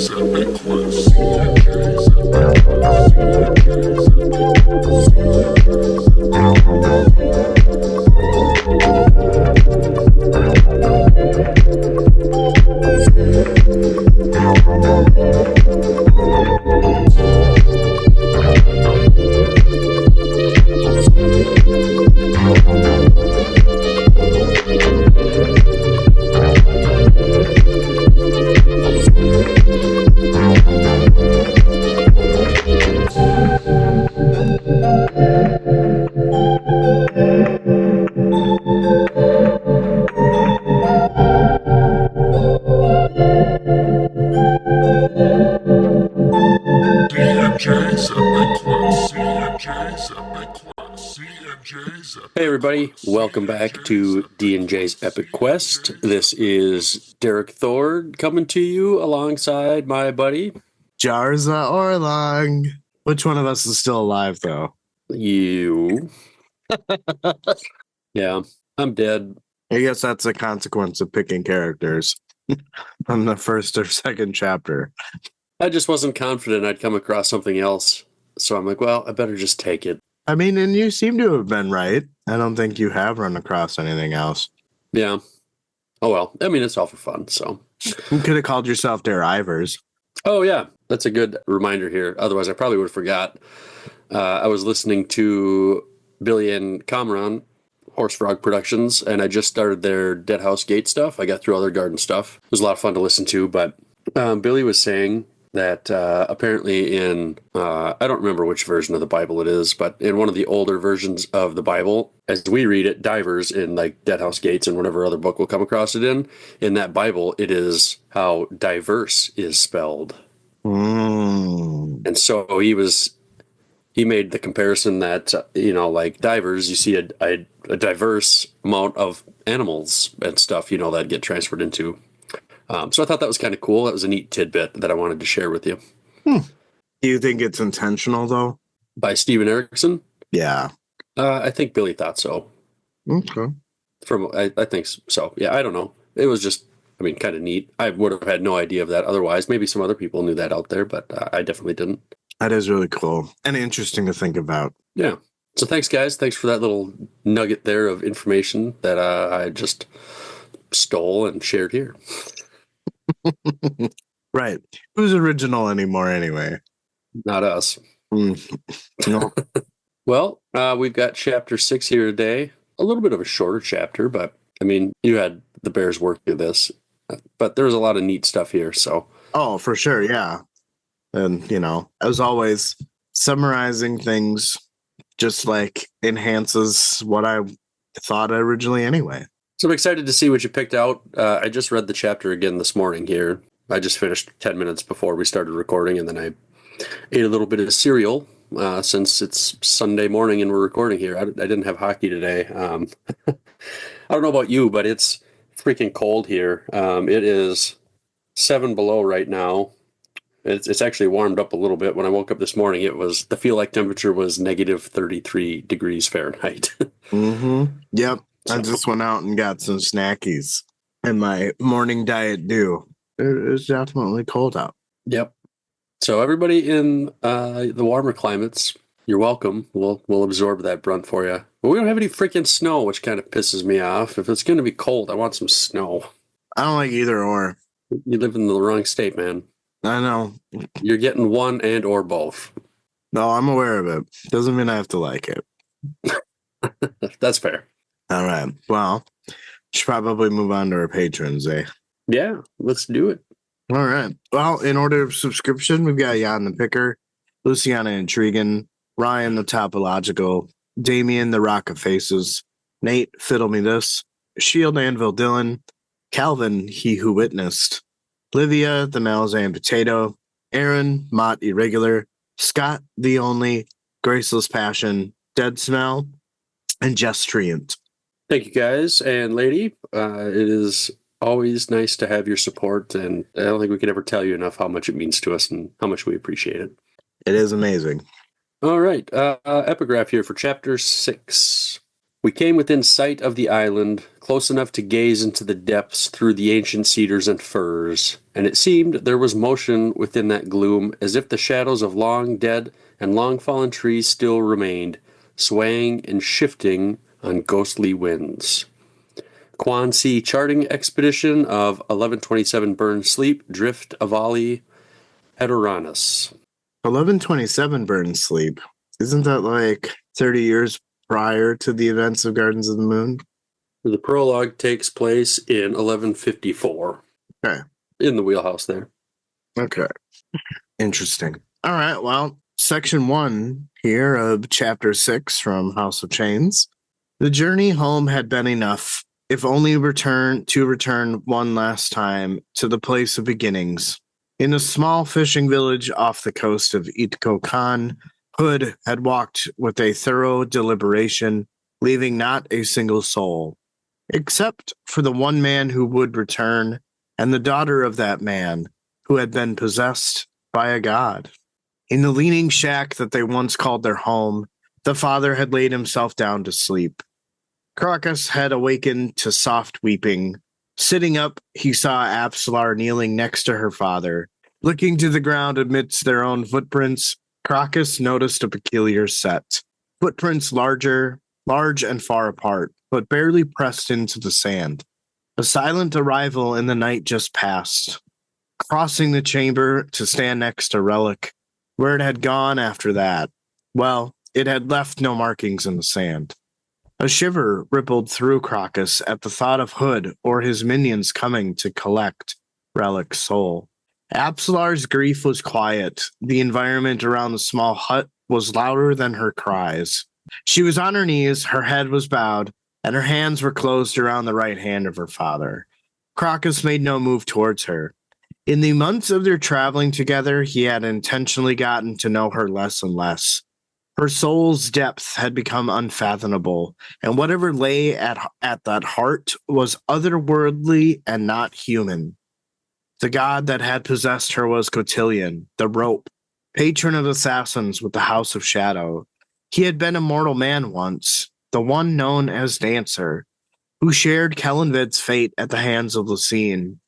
CNJ's Epic Quest. CNJ's Epic Quest. CNJ's Epic Quest. CNJ's Epic. Hey everybody, welcome back to D&J's Epic Quest. This is Derek Thord coming to you alongside my buddy Jarza Orlong. Which one of us is still alive, though? You. Yeah, I'm dead. I guess that's a consequence of picking characters from the first or second chapter. I just wasn't confident I'd come across something else. So I'm like, well, I better just take it. I mean, and you seem to have been right. I don't think you have run across anything else. Yeah. Oh well, I mean, it's all for fun, so. You could have called yourself Dare Ivers. Oh yeah, that's a good reminder here. Otherwise, I probably would have forgot. I was listening to Billy and Cameron, Horse Frog Productions, and I just started their Dead House Gate stuff. I got through all their garden stuff. It was a lot of fun to listen to, but Billy was saying that apparently in, I don't remember which version of the Bible it is, but in one of the older versions of the Bible, as we read it, Divers in like Dead House Gates and whatever other book we'll come across it in that Bible, it is how diverse is spelled. And so he made the comparison that, like divers, you see a diverse amount of animals and stuff, that get transferred into. So I thought that was kind of cool. That was a neat tidbit that I wanted to share with you. Do you think it's intentional, though? By Steven Erickson? Yeah. I think Billy thought so. Okay. I think so. Yeah, I don't know. It was just, kind of neat. I would have had no idea of that otherwise. Maybe some other people knew that out there, but I definitely didn't. That is really cool and interesting to think about. Yeah. So thanks, guys. Thanks for that little nugget there of information that I just stole and shared here. Right. Who's original anymore anyway? Not us. No. Well, we've got chapter 6 here today. A little bit of a shorter chapter, but you had the Bears work through this. But there's a lot of neat stuff here, so. Oh, for sure, yeah. And, as always, summarizing things just enhances what I thought originally anyway. So I'm excited to see what you picked out. I just read the chapter again this morning here. I just finished 10 minutes before we started recording, and then I ate a little bit of cereal since it's Sunday morning and we're recording here. I didn't have hockey today. I don't know about you, but it's freaking cold here. It is 7 below right now. It's actually warmed up a little bit. When I woke up this morning, the feel-like temperature was negative 33 degrees Fahrenheit. Yep. I just went out and got some snackies and my morning diet due. It was definitely cold out. Yep. So everybody in the warmer climates, you're welcome. We'll absorb that brunt for you. But we don't have any freaking snow, which kind of pisses me off. If it's going to be cold, I want some snow. I don't like either or. You live in the wrong state, man. I know. You're getting one and or both. No, I'm aware of it. Doesn't mean I have to like it. That's fair. All right. Well, should probably move on to our patrons, eh? Yeah, let's do it. All right. Well, in order of subscription, we've got Jan the Picker, Luciana Intriguin, Ryan the Topological, Damien the Rock of Faces, Nate Fiddle Me This, Shield Anvil Dylan, Calvin He Who Witnessed, Livia the Malazan Potato, Aaron Mott Irregular, Scott the Only, Graceless Passion, Dead Smell, and Just Treant. Thank you, guys and lady. It is always nice to have your support, and I don't think we can ever tell you enough how much it means to us and how much we appreciate it. It is amazing. All right. Epigraph here for chapter 6. We came within sight of the island, close enough to gaze into the depths through the ancient cedars and firs, and it seemed there was motion within that gloom, as if the shadows of long dead and long fallen trees still remained, swaying and shifting on ghostly winds. Quan C. Charting Expedition of 1127 Burn Sleep, Drift, Avali, Heteranus. 1127 Burn Sleep. Isn't that like 30 years prior to the events of Gardens of the Moon? The prologue takes place in 1154. Okay. In the wheelhouse there. Okay. Interesting. All right. Well, section 1 here of chapter 6 from House of Chains. The journey home had been enough, if only to return one last time to the place of beginnings. In a small fishing village off the coast of Itko Kan, Hood had walked with a thorough deliberation, leaving not a single soul, except for the one man who would return, and the daughter of that man, who had been possessed by a god. In the leaning shack that they once called their home, the father had laid himself down to sleep. Crocus had awakened to soft weeping. Sitting up, he saw Apsalar kneeling next to her father. Looking to the ground amidst their own footprints, Crocus noticed a peculiar set. Footprints large and far apart, but barely pressed into the sand. A silent arrival in the night just passed. Crossing the chamber to stand next to Relic, where it had gone after that, well, it had left no markings in the sand. A shiver rippled through Crocus at the thought of Hood or his minions coming to collect Relic's soul. Apsalar's grief was quiet. The environment around the small hut was louder than her cries. She was on her knees, her head was bowed, and her hands were closed around the right hand of her father. Crocus made no move towards her. In the months of their traveling together, he had intentionally gotten to know her less and less. Her soul's depth had become unfathomable, and whatever lay at that heart was otherworldly and not human. The god that had possessed her was Cotillion, the rope, patron of assassins with the House of Shadow. He had been a mortal man once, the one known as Dancer, who shared Kellenvid's fate at the hands of Lucine.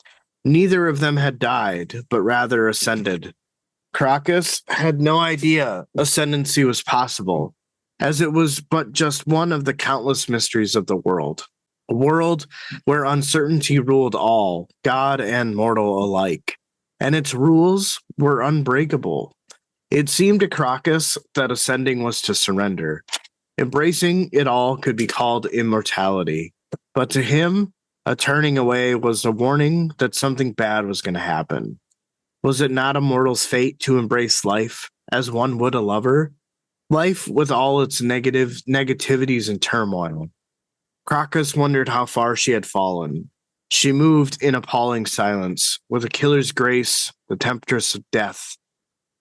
Neither of them had died, but rather ascended. Crocus had no idea ascendancy was possible, as it was but just one of the countless mysteries of the world. A world where uncertainty ruled all, god and mortal alike, and its rules were unbreakable. It seemed to Crocus that ascending was to surrender. Embracing it all could be called immortality, but to him, a turning away was a warning that something bad was going to happen. Was it not a mortal's fate to embrace life as one would a lover? Life with all its negativities and turmoil. Crocus wondered how far she had fallen. She moved in appalling silence, with a killer's grace, the temptress of death.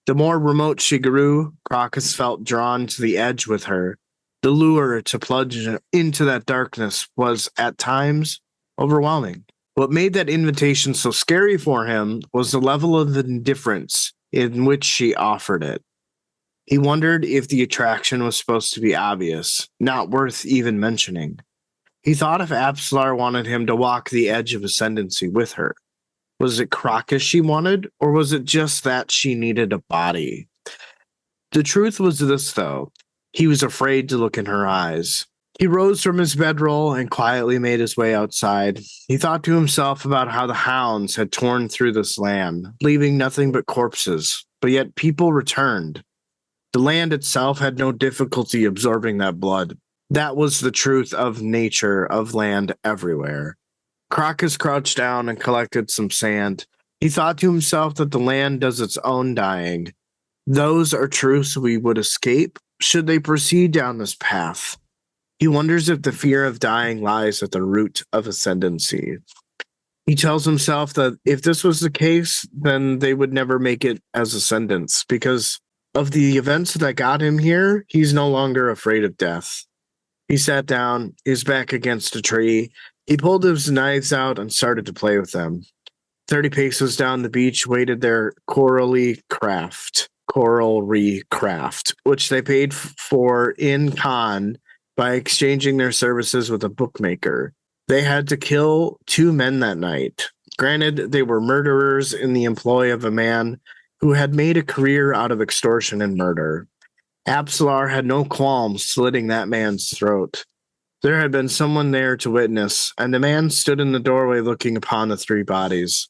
The more remote she grew, Crocus felt drawn to the edge with her. The lure to plunge into that darkness was, at times, overwhelming. What made that invitation so scary for him was the level of indifference in which she offered it. He wondered if the attraction was supposed to be obvious, not worth even mentioning. He thought if Apsalar wanted him to walk the edge of ascendancy with her. Was it Crocus she wanted, or was it just that she needed a body? The truth was this, though. He was afraid to look in her eyes. He rose from his bedroll and quietly made his way outside. He thought to himself about how the hounds had torn through this land, leaving nothing but corpses, but yet people returned. The land itself had no difficulty absorbing that blood. That was the truth of nature, of land everywhere. Crocus crouched down and collected some sand. He thought to himself that the land does its own dying. Those are truths we would escape should they proceed down this path. He wonders if the fear of dying lies at the root of ascendancy. He tells himself that if this was the case, then they would never make it as ascendants. Because of the events that got him here, he's no longer afraid of death. He sat down, his back against a tree. He pulled his knives out and started to play with them. 30 paces down the beach waited their coralry craft, which they paid for in Khan, by exchanging their services with a bookmaker. They had to kill 2 men that night. Granted, they were murderers in the employ of a man who had made a career out of extortion and murder. Absalar had no qualms slitting that man's throat. There had been someone there to witness, and the man stood in the doorway looking upon the 3 bodies.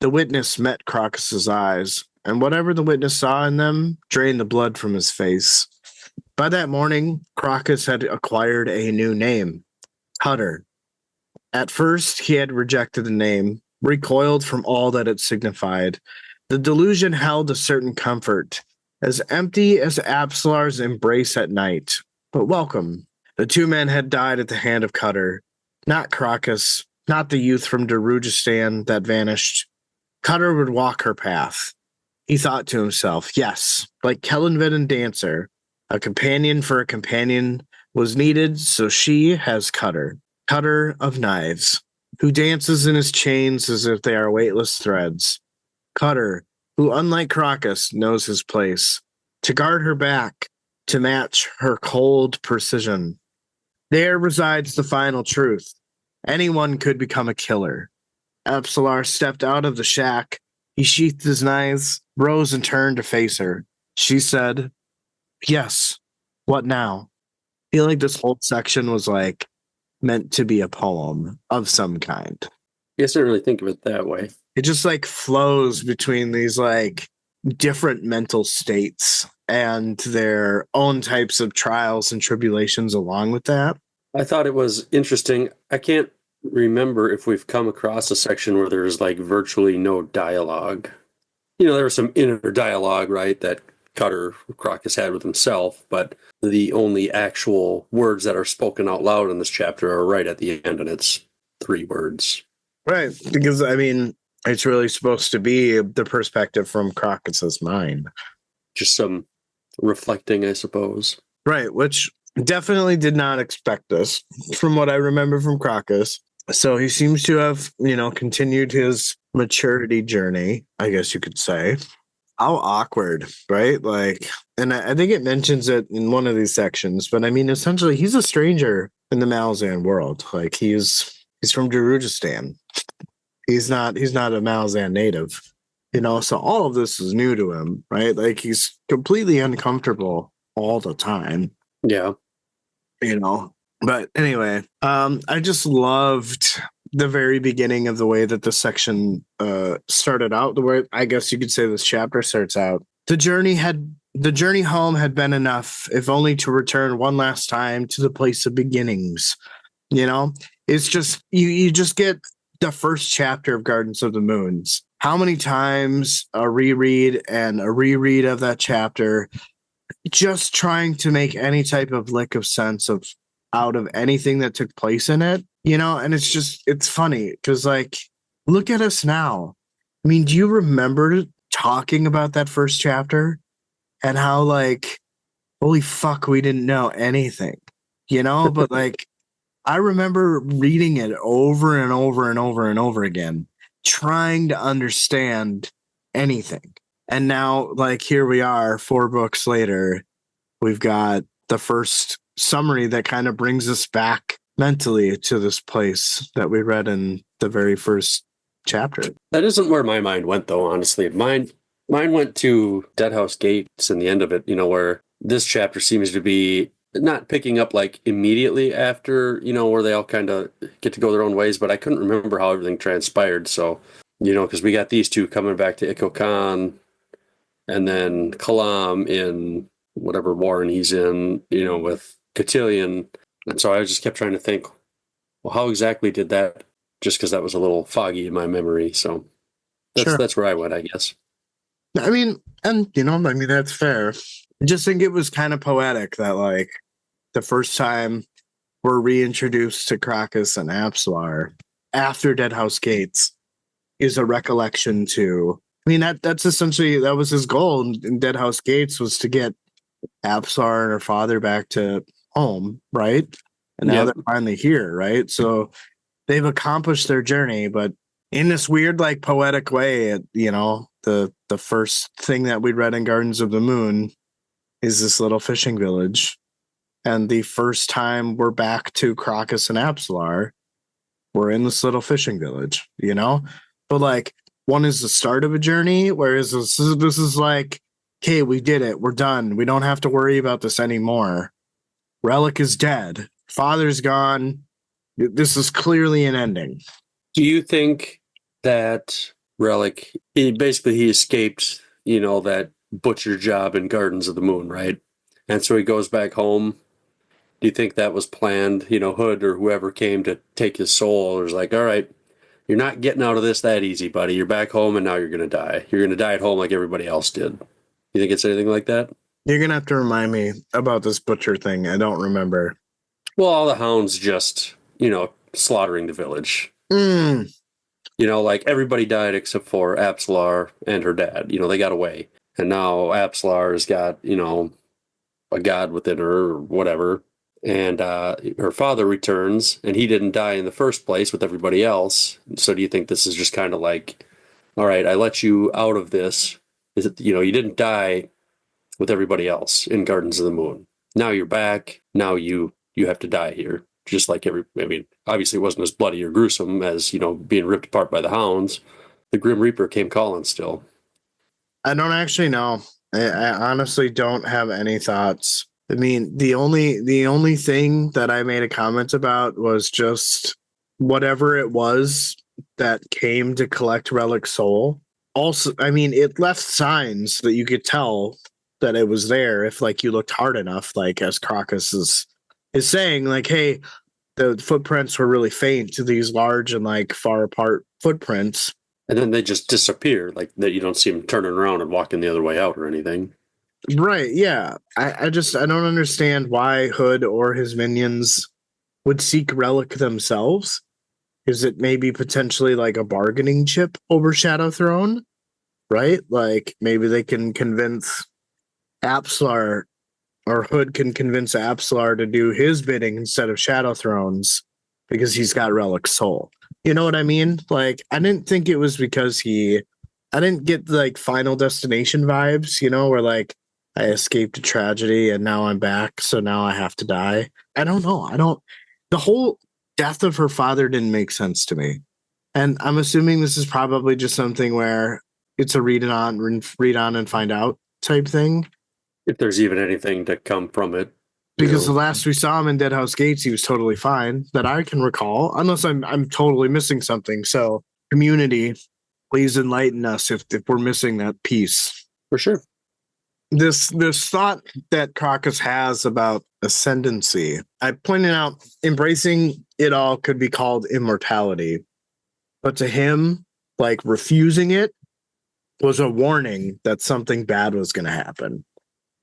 The witness met Crocus's eyes, and whatever the witness saw in them drained the blood from his face. By that morning, Crocus had acquired a new name, Cutter. At first, he had rejected the name, recoiled from all that it signified. The delusion held a certain comfort, as empty as Absalar's embrace at night, but welcome. The 2 men had died at the hand of Cutter, not Crocus, not the youth from Darujistan that vanished. Cutter would walk her path. He thought to himself, yes, like Kellenvid and Dancer, a companion for a companion was needed, so she has Cutter, Cutter of Knives, who dances in his chains as if they are weightless threads. Cutter, who unlike Crocus knows his place, to guard her back, to match her cold precision. There resides the final truth. Anyone could become a killer. Absalar stepped out of the shack. He sheathed his knives, rose and turned to face her. She said, yes, what now? I feel like this whole section was like meant to be a poem of some kind. I guess I didn't really think of it that way. It just like flows between these like different mental states and their own types of trials and tribulations along with that. I thought it was interesting. I can't remember if we've come across a section where there's like virtually no dialogue. You know, there was some inner dialogue, right, that Crocus had with himself, but the only actual words that are spoken out loud in this chapter are right at the end, and it's 3 words. Right, because I mean, it's really supposed to be the perspective from Crocus's mind. Just some reflecting, I suppose. Right, which definitely did not expect this from what I remember from Crocus. So he seems to have, continued his maturity journey, I guess you could say. How awkward, right? Like, and I think it mentions it in one of these sections, but I mean, essentially, he's a stranger in the Malazan world. Like, he's from Darujistan. He's not a Malazan native, so all of this is new to him, right? Like, he's completely uncomfortable all the time. Yeah. But anyway, I just loved the very beginning of the way that the section started out, the way I guess you could say this chapter starts out. The journey home had been enough, if only to return one last time to the place of beginnings. It's just you just get the first chapter of Gardens of the Moons. How many times a reread of that chapter, just trying to make any type of lick of sense out of anything that took place in it, and it's funny because, like, look at us now. I mean, do you remember talking about that first chapter and how, like, holy fuck, we didn't know anything, but like, I remember reading it over and over and over and over again, trying to understand anything. And now, like, here we are 4 books later, we've got the first summary that kind of brings us back mentally to this place that we read in the very first chapter. That isn't where my mind went, though, honestly. Mine went to Deadhouse Gates and the end of it, where this chapter seems to be not picking up like immediately after, where they all kind of get to go their own ways, but I couldn't remember how everything transpired. So, because we got these 2 coming back to Itko Kan and then Kalam in whatever warren he's in, with Cotillion. And so I just kept trying to think, well, how exactly did that, just because that was a little foggy in my memory. So that's where I went, I guess. I mean, and that's fair. I just think it was kind of poetic that, like, the first time we're reintroduced to Crocus and Absalar after Deadhouse Gates is a recollection to, I mean, that's essentially, that was his goal in Deadhouse Gates, was to get Absalar and her father back to home, right? And now they're finally here, right? So they've accomplished their journey, but in this weird, like, poetic way, the first thing that we read in Gardens of the Moon is this little fishing village, And the first time we're back to Crocus and Apsalar, we're in this little fishing village, you know? But like, one is the start of a journey, whereas this is like, okay, we did it. We're done. We don't have to worry about this anymore. Relic is dead. Father's gone. This is clearly an ending. Do you think that Relic, he escaped, that butcher job in Gardens of the Moon, right? And so he goes back home. Do you think that was planned? Hood or whoever came to take his soul was like, all right, you're not getting out of this that easy, buddy. You're back home and now you're going to die. You're going to die at home like everybody else did. You think it's anything like that? You're going to have to remind me about this butcher thing. I don't remember. Well, all the hounds just, slaughtering the village. Like everybody died except for Apsalar and her dad. They got away. And now Apsalar has got, a god within her or whatever. And her father returns, and he didn't die in the first place with everybody else. So do you think this is just kind of like, all right, I let you out of this. Is it, you didn't die with everybody else in Gardens of the Moon. Now you're back. Now you have to die here. Just like obviously it wasn't as bloody or gruesome as, being ripped apart by the hounds. The Grim Reaper came calling still. I don't actually know. I honestly don't have any thoughts. I mean, the only thing that I made a comment about was just whatever it was that came to collect Relic's soul. Also, I mean, it left signs that you could tell that it was there if, like, you looked hard enough, like, as Crocus is saying, like, hey, the footprints were really faint to these large and, like, far apart footprints. And then they just disappear, like that you don't see them turning around and walking the other way out or anything. Right, yeah. I don't understand why Hood or his minions would seek Relic themselves. Is it maybe potentially like a bargaining chip over Shadow Throne? Right? Like maybe they can convince Apsalar, or Hood can convince Apsalar to do his bidding instead of Shadow Throne's because he's got Relic's soul. You know what I mean? Like, I didn't think it was because I didn't get like Final Destination vibes, where like, I escaped a tragedy and now I'm back, so now I have to die. I don't know. The whole death of her father didn't make sense to me. And I'm assuming this is probably just something where it's a read on and find out type thing. If there's even anything to come from it. Because the last we saw him in Deadhouse Gates, he was totally fine, that I can recall, unless I'm totally missing something. So, community, please enlighten us if we're missing that piece. For sure. This thought that Crocus has about ascendancy, I pointed out embracing it all could be called immortality. But to him, like refusing it was a warning that something bad was going to happen.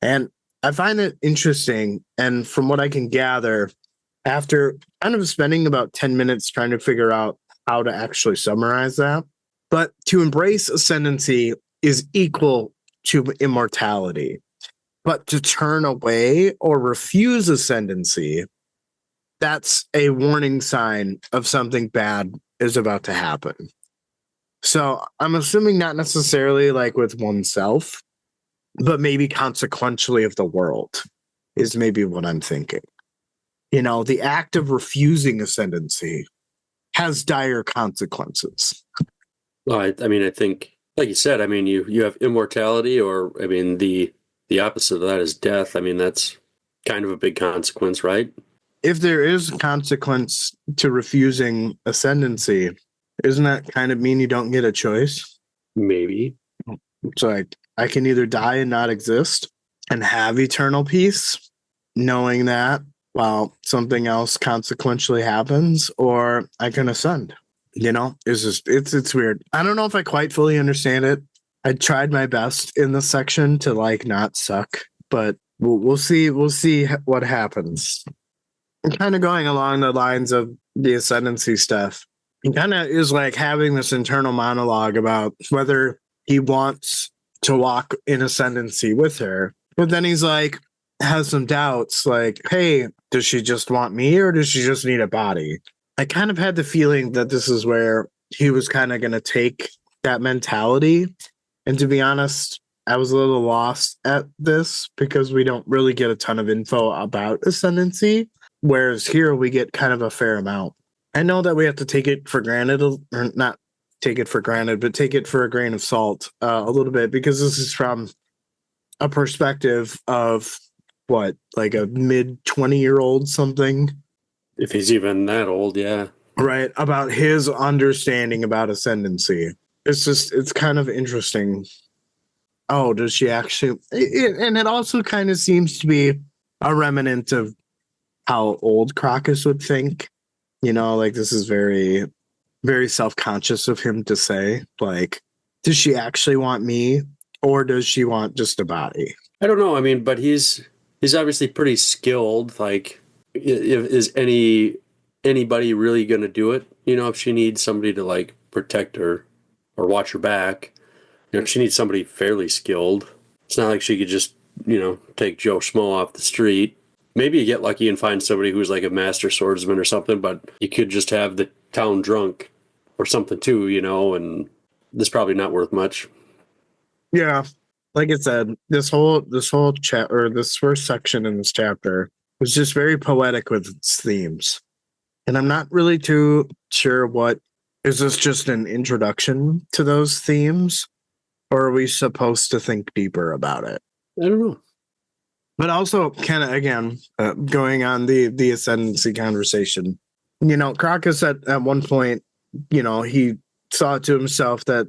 And I find it interesting. And from what I can gather, after kind of spending about 10 minutes trying to figure out how to actually summarize that, but to embrace ascendancy is equal to immortality. But to turn away or refuse ascendancy, that's a warning sign of something bad is about to happen. So I'm assuming not necessarily like with oneself, but maybe consequentially of the world is maybe what I'm thinking. The act of refusing ascendancy has dire consequences. Well, I think, like you said, you have immortality, or the opposite of that is death. That's kind of a big consequence, right? If there is a consequence to refusing ascendancy, isn't that kind of mean you don't get a choice? Maybe. It's like, I can either die and not exist and have eternal peace, knowing that, well, something else consequentially happens, or I can ascend. It's weird. I don't know if I quite fully understand it. I tried my best in this section to like not suck, but we'll see. We'll see what happens. I'm kind of going along the lines of the ascendancy stuff. He kind of is like having this internal monologue about whether he wants to walk in ascendancy with her. But then he's like, has some doubts like, hey, does she just want me or does she just need a body? I kind of had the feeling that this is where he was kind of going to take that mentality. And to be honest, I was a little lost at this because we don't really get a ton of info about ascendancy, whereas here we get kind of a fair amount. I know that we have to take it for granted, or not take it for granted, but take it for a grain of salt a little bit, because this is from a perspective of what, like a mid 20-year-old something, If he's even that old, yeah. right? About his understanding about ascendancy. It's kind of interesting. Oh, does she actually? And it also kind of seems to be a remnant of how old Crocus would think. You know, like this is very, very self-conscious of him to say, like, does she actually want me, or does she want just a body? I don't know. I mean, but he's obviously pretty skilled. Like, is anybody really going to do it? You know, if she needs somebody to like protect her or watch her back, you know, she needs somebody fairly skilled. It's not like she could just, you know, take Joe Schmo off the street. Maybe you get lucky and find somebody who's like a master swordsman or something, but you could just have the town drunk or something too, you know, and this is probably not worth much. Yeah, like I said, this whole chat, or this first section in this chapter, was just very poetic with its themes, and I'm not really too sure what is this just an introduction to those themes, or are we supposed to think deeper about it? I don't know. But also, kind of again, going on the ascendancy conversation, you know, Crocus at one point, you know, he thought to himself that,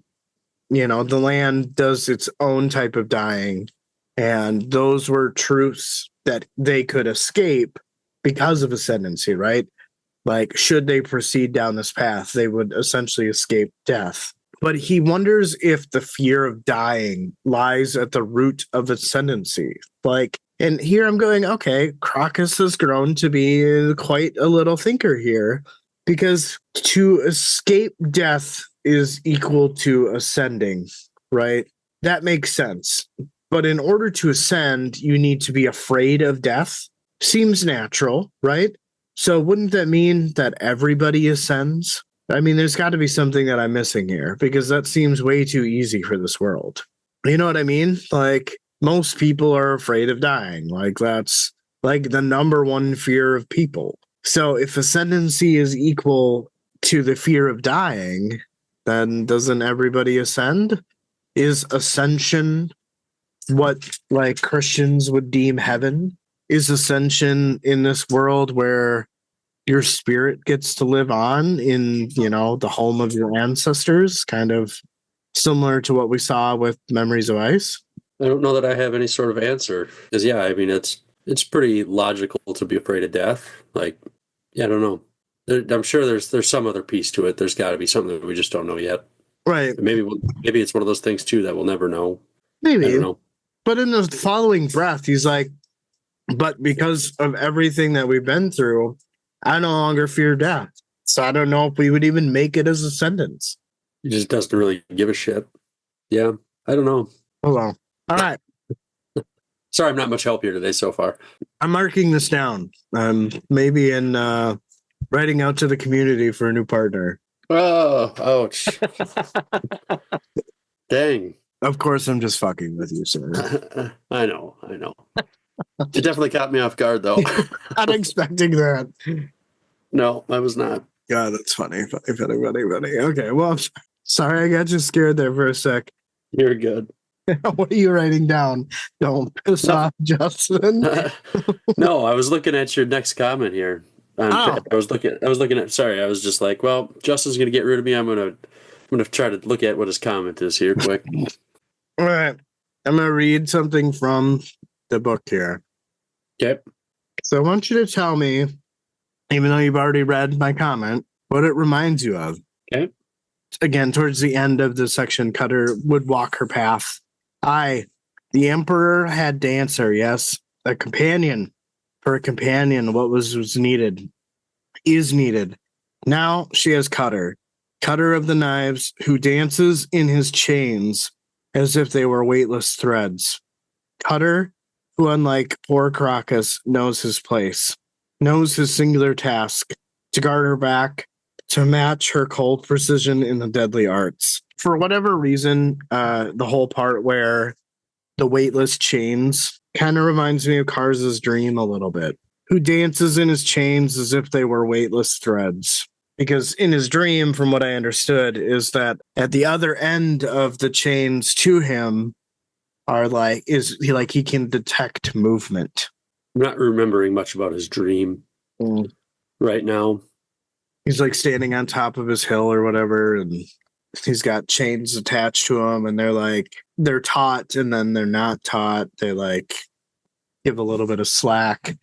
you know, the land does its own type of dying, and those were truths that they could escape because of ascendancy, right? Like, should they proceed down this path, they would essentially escape death. But he wonders if the fear of dying lies at the root of ascendancy. Like, and here I'm going, okay, Crocus has grown to be quite a little thinker here, because to escape death is equal to ascending, right? That makes sense. But in order to ascend, you need to be afraid of death. Seems natural, right? So wouldn't that mean that everybody ascends? I mean, there's got to be something that I'm missing here, because that seems way too easy for this world. You know what I mean? Like, most people are afraid of dying. Like, that's like the number one fear of people. So if ascendancy is equal to the fear of dying, then doesn't everybody ascend? Is ascension what like Christians would deem heaven? Is ascension in this world where your spirit gets to live on in, you know, the home of your ancestors, kind of similar to what we saw with Memories of Ice? I don't know that I have any sort of answer. Because, yeah, I mean, it's pretty logical to be afraid of death. Like, yeah, I don't know. I'm sure there's some other piece to it. There's got to be something that we just don't know yet. Right. Maybe it's one of those things, too, that we'll never know. Maybe. I don't know. But in the following breath, he's like, but because of everything that we've been through, I no longer fear death. So I don't know if we would even make it as ascendants. He just doesn't really give a shit. Yeah, I don't know. Hello. All right. Sorry, I'm not much help here today so far. I'm marking this down. Maybe in writing out to the community for a new partner. Oh, ouch. Dang. Of course, I'm just fucking with you, sir. I know. It definitely caught me off guard, though. Not expecting that. No, I was not. God, that's funny. Funny. Okay, well, I'm sorry I got you scared there for a sec. You're good. What are you writing down? Don't piss off Justin. No, I was looking at your next comment here. I was looking at. Sorry, I was just like, well, Justin's gonna get rid of me. I'm gonna try to look at what his comment is here quick. All right, I'm gonna read something from the book here. Okay. So I want you to tell me, even though you've already read my comment, what it reminds you of. Okay. Again, towards the end of the section, Cutter would walk her path. The emperor had Dancer, yes, a companion. For a companion, what was needed is needed. Now she has Cutter of the knives, who dances in his chains as if they were weightless threads. Cutter, who unlike poor Crocus, knows his place, knows his singular task, to guard her back, to match her cold precision in the deadly arts. For whatever reason, the whole part where the weightless chains kind of reminds me of Kars's dream a little bit. Who dances in his chains as if they were weightless threads. Because in his dream, from what I understood, is that at the other end of the chains to him are he can detect movement. I'm not remembering much about his dream right now. He's like standing on top of his hill or whatever, and he's got chains attached to him, and they're taut and then they're not taut. They like give a little bit of slack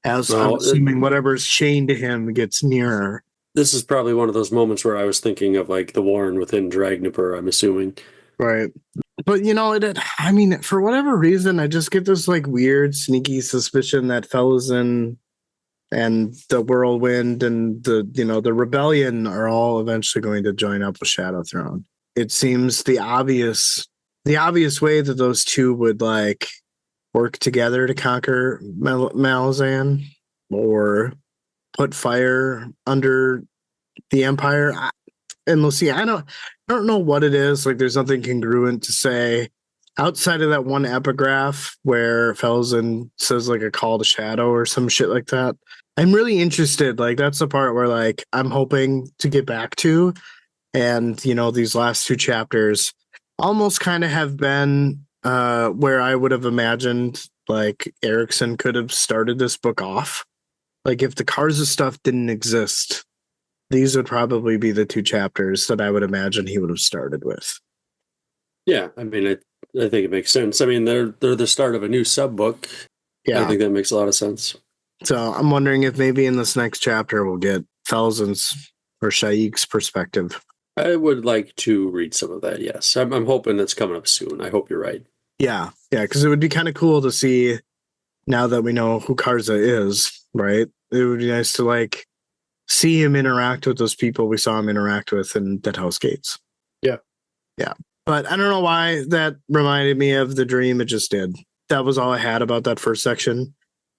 as I'm assuming whatever's chained to him gets nearer. This is probably one of those moments where I was thinking of like the Warren within Dragnipur, I'm assuming. Right. But I mean, for whatever reason, I just get this like weird, sneaky suspicion that Malazan and the Whirlwind and the Rebellion are all eventually going to join up with Shadow Throne. It seems the obvious way that those two would like work together to conquer Malazan or put fire under the Empire. And we'll see. I don't know what it is. Like, there's nothing congruent to say outside of that one epigraph where Malazan says like a call to Shadow or some shit like that. I'm really interested. Like, that's the part where like I'm hoping to get back to. And these last two chapters almost kind of have been where I would have imagined like Erickson could have started this book off. Like, if the Karza stuff didn't exist, these would probably be the two chapters that I would imagine he would have started with. Yeah, I mean, I think it makes sense. I mean, they're the start of a new sub-book. Yeah. I think that makes a lot of sense. So I'm wondering if maybe in this next chapter we'll get Malazan's or Shaik's perspective. I would like to read some of that, yes. I'm hoping that's coming up soon. I hope you're right. Yeah, because it would be kind of cool to see, now that we know who Karza is, right? It would be nice to like see him interact with those people we saw him interact with in Dead House Gates. Yeah. But I don't know why that reminded me of the dream. It just did. That was all I had about that first section.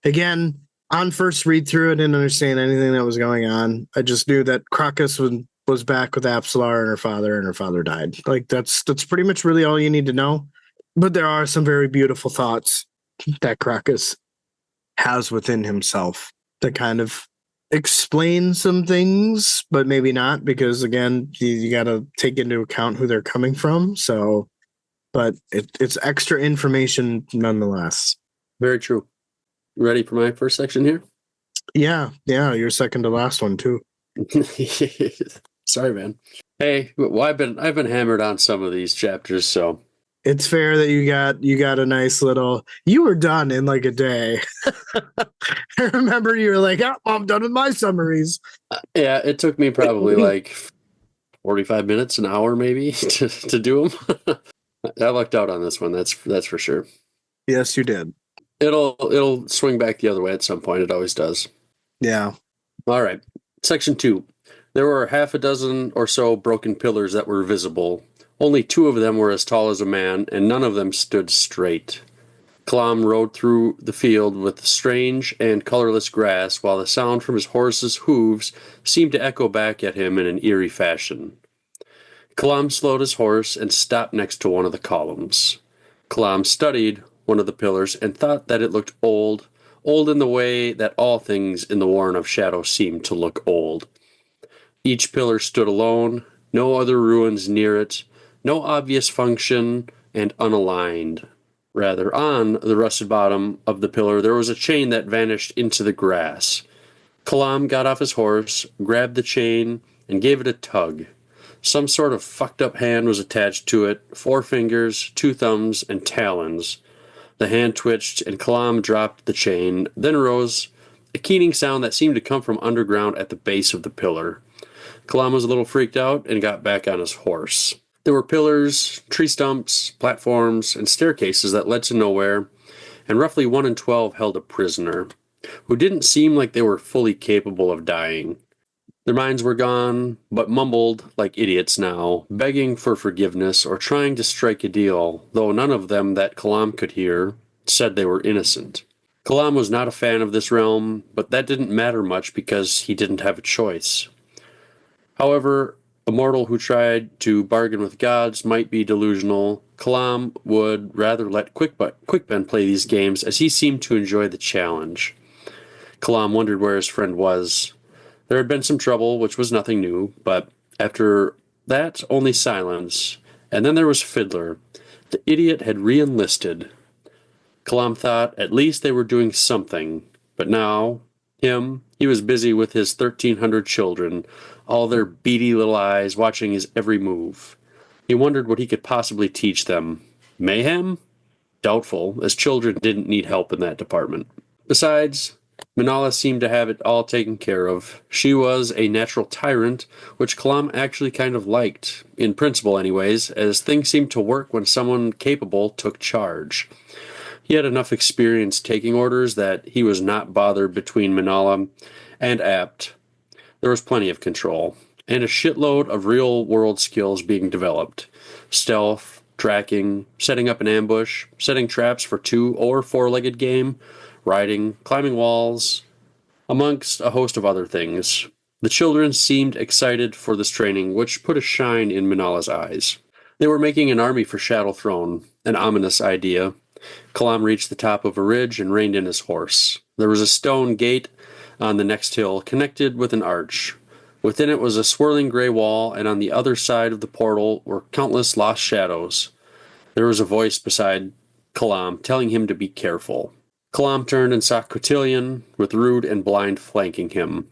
Again, on first read through, I didn't understand anything that was going on. I just knew that Crocus was back with Apsalar and her father died. Like, that's pretty much really all you need to know. But there are some very beautiful thoughts that Crocus has within himself that kind of explain some things, but maybe not, because again, you got to take into account who they're coming from. So, but it's extra information nonetheless. Very true. Ready for my first section here? Yeah, you're second to last one too. Sorry, man. Hey, well, I've been hammered on some of these chapters, so it's fair that you got a nice little. You were done in like a day. I remember you were like, "Oh, I'm done with my summaries." Yeah, it took me probably like 45 minutes, an hour maybe to do them. I lucked out on this one. That's for sure. Yes, you did. It'll swing back the other way at some point. It always does. Yeah. All right. Section 2. There were half a dozen or so broken pillars that were visible. Only 2 of them were as tall as a man, and none of them stood straight. Kalam rode through the field with strange and colorless grass, while the sound from his horse's hooves seemed to echo back at him in an eerie fashion. Kalam slowed his horse and stopped next to one of the columns. Kalam studied one of the pillars and thought that it looked old in the way that all things in the Warren of Shadow seemed to look old. Each pillar stood alone, no other ruins near it, no obvious function, and unaligned. Rather, on the rusted bottom of the pillar there was a chain that vanished into the grass. Kalam got off his horse, grabbed the chain, and gave it a tug. Some sort of fucked up hand was attached to it, 4 fingers, 2 thumbs, and talons. The hand twitched, and Kalam dropped the chain, then rose, a keening sound that seemed to come from underground at the base of the pillar. Kalam was a little freaked out and got back on his horse. There were pillars, tree stumps, platforms, and staircases that led to nowhere, and roughly 1 in 12 held a prisoner, who didn't seem like they were fully capable of dying. Their minds were gone, but mumbled like idiots now, begging for forgiveness or trying to strike a deal, though none of them that Kalam could hear said they were innocent. Kalam was not a fan of this realm, but that didn't matter much because he didn't have a choice. However, a mortal who tried to bargain with gods might be delusional, Kalam would rather let Quickben play these games as he seemed to enjoy the challenge. Kalam wondered where his friend was. There had been some trouble, which was nothing new, but after that, only silence. And then there was Fiddler. The idiot had re-enlisted. Kalam thought at least they were doing something, but now, he was busy with his 1,300 children, all their beady little eyes watching his every move. He wondered what he could possibly teach them. Mayhem? Doubtful, as children didn't need help in that department. Besides, Manala seemed to have it all taken care of. She was a natural tyrant, which Kalam actually kind of liked, in principle anyways, as things seemed to work when someone capable took charge. He had enough experience taking orders that he was not bothered between Manala and Apt. There was plenty of control, and a shitload of real-world skills being developed. Stealth, tracking, setting up an ambush, setting traps for 2- or 4-legged game, riding, climbing walls, amongst a host of other things. The children seemed excited for this training, which put a shine in Manala's eyes. They were making an army for Shadow Throne, an ominous idea. Kalam reached the top of a ridge and reined in his horse. There was a stone gate on the next hill, connected with an arch. Within it was a swirling gray wall, and on the other side of the portal were countless lost shadows. There was a voice beside Kalam telling him to be careful. Kalam turned and saw Cotillion, with Rude and Blind flanking him.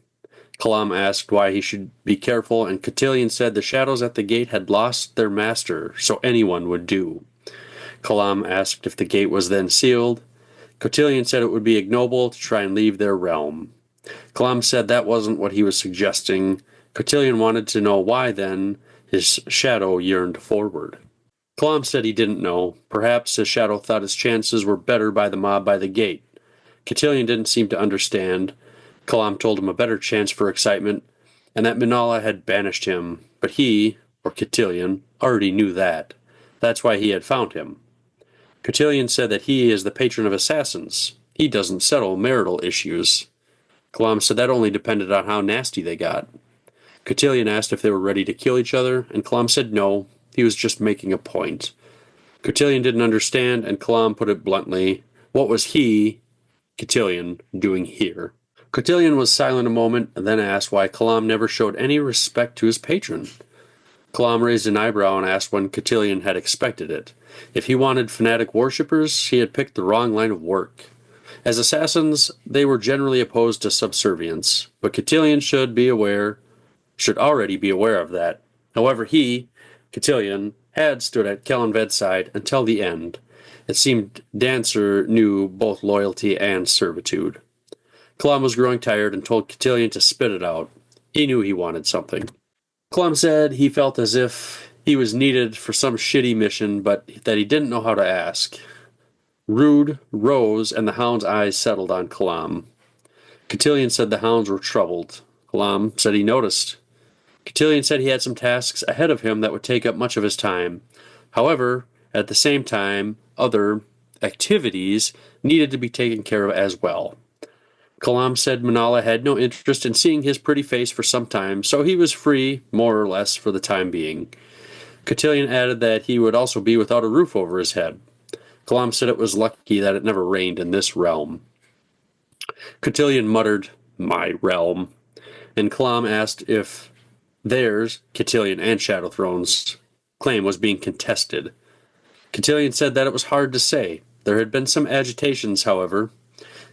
Kalam asked why he should be careful, and Cotillion said the shadows at the gate had lost their master, so anyone would do. Kalam asked if the gate was then sealed. Cotillion said it would be ignoble to try and leave their realm. Kalam said that wasn't what he was suggesting. Cotillion wanted to know why, then, his shadow yearned forward. Kalam said he didn't know. Perhaps his shadow thought his chances were better by the mob by the gate. Cotillion didn't seem to understand. Kalam told him a better chance for excitement, and that Manala had banished him. But he, or Cotillion, already knew that. That's why he had found him. Cotillion said that he is the patron of assassins. He doesn't settle marital issues. Kalam said that only depended on how nasty they got. Cotillion asked if they were ready to kill each other, and Kalam said no, he was just making a point. Cotillion didn't understand, and Kalam put it bluntly, what was he, Cotillion, doing here? Cotillion was silent a moment, and then asked why Kalam never showed any respect to his patron. Kalam raised an eyebrow and asked when Cotillion had expected it. If he wanted fanatic worshippers, he had picked the wrong line of work. As assassins, they were generally opposed to subservience, but Cotillion should already be aware of that. However, he, Cotillion, had stood at Kellanved's side until the end. It seemed Dancer knew both loyalty and servitude. Kalam was growing tired and told Cotillion to spit it out. He knew he wanted something. Kalam said he felt as if he was needed for some shitty mission, but that he didn't know how to ask. Rude rose, and the hound's eyes settled on Kalam. Cotillion said the hounds were troubled. Kalam said he noticed. Cotillion said he had some tasks ahead of him that would take up much of his time. However, at the same time, other activities needed to be taken care of as well. Kalam said Manala had no interest in seeing his pretty face for some time, so he was free, more or less, for the time being. Cotillion added that he would also be without a roof over his head. Kalam said it was lucky that it never rained in this realm. Cotillion muttered, my realm, and Kalam asked if theirs, Cotillion and Shadow Throne's, claim was being contested. Cotillion said that it was hard to say. There had been some agitations, however.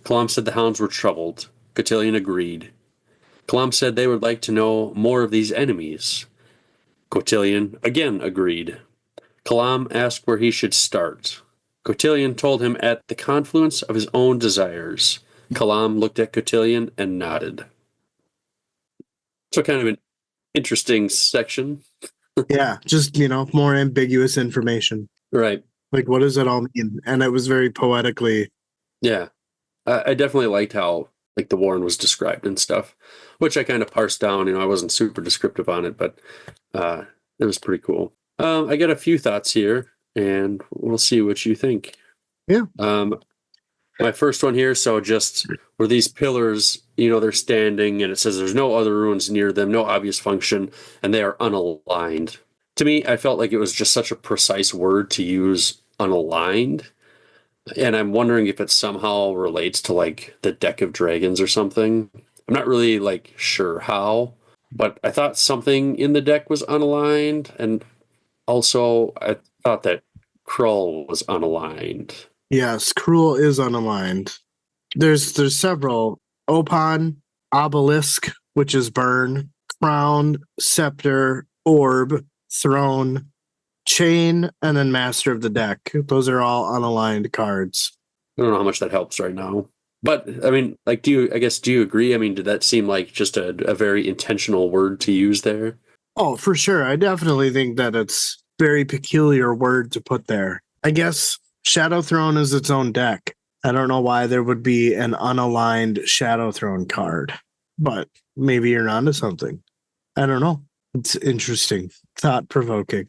Kalam said the hounds were troubled. Cotillion agreed. Kalam said they would like to know more of these enemies. Cotillion again agreed. Kalam asked where he should start. Cotillion told him at the confluence of his own desires. Kalam looked at Cotillion and nodded. So kind of an interesting section. Yeah, just, more ambiguous information. Right. Like, what does it all mean? And it was very poetically. Yeah. I definitely liked how the Warren was described and stuff, which I kind of parsed down. I wasn't super descriptive on it, but it was pretty cool. I got a few thoughts here, and we'll see what you think. Yeah. My first one here, so just where these pillars, they're standing and it says there's no other ruins near them, no obvious function, and they are unaligned. To me, I felt like it was just such a precise word to use, unaligned. And I'm wondering if it somehow relates to like the deck of dragons or something. I'm not really like sure how, but I thought something in the deck was unaligned, and also I thought that Krull was unaligned. Yes, Cruel is unaligned. There's several. Opon, Obelisk, which is burn, crown, scepter, orb, throne, chain, and then master of the deck. Those are all unaligned cards. I don't know how much that helps right now. But I mean, like, do you agree? I mean, did that seem like just a very intentional word to use there? Oh, for sure. I definitely think that it's very peculiar word to put there. I guess Shadow Throne is its own deck. I don't know why there would be an unaligned Shadow Throne card, but maybe you're onto something. I don't know. It's interesting, thought provoking.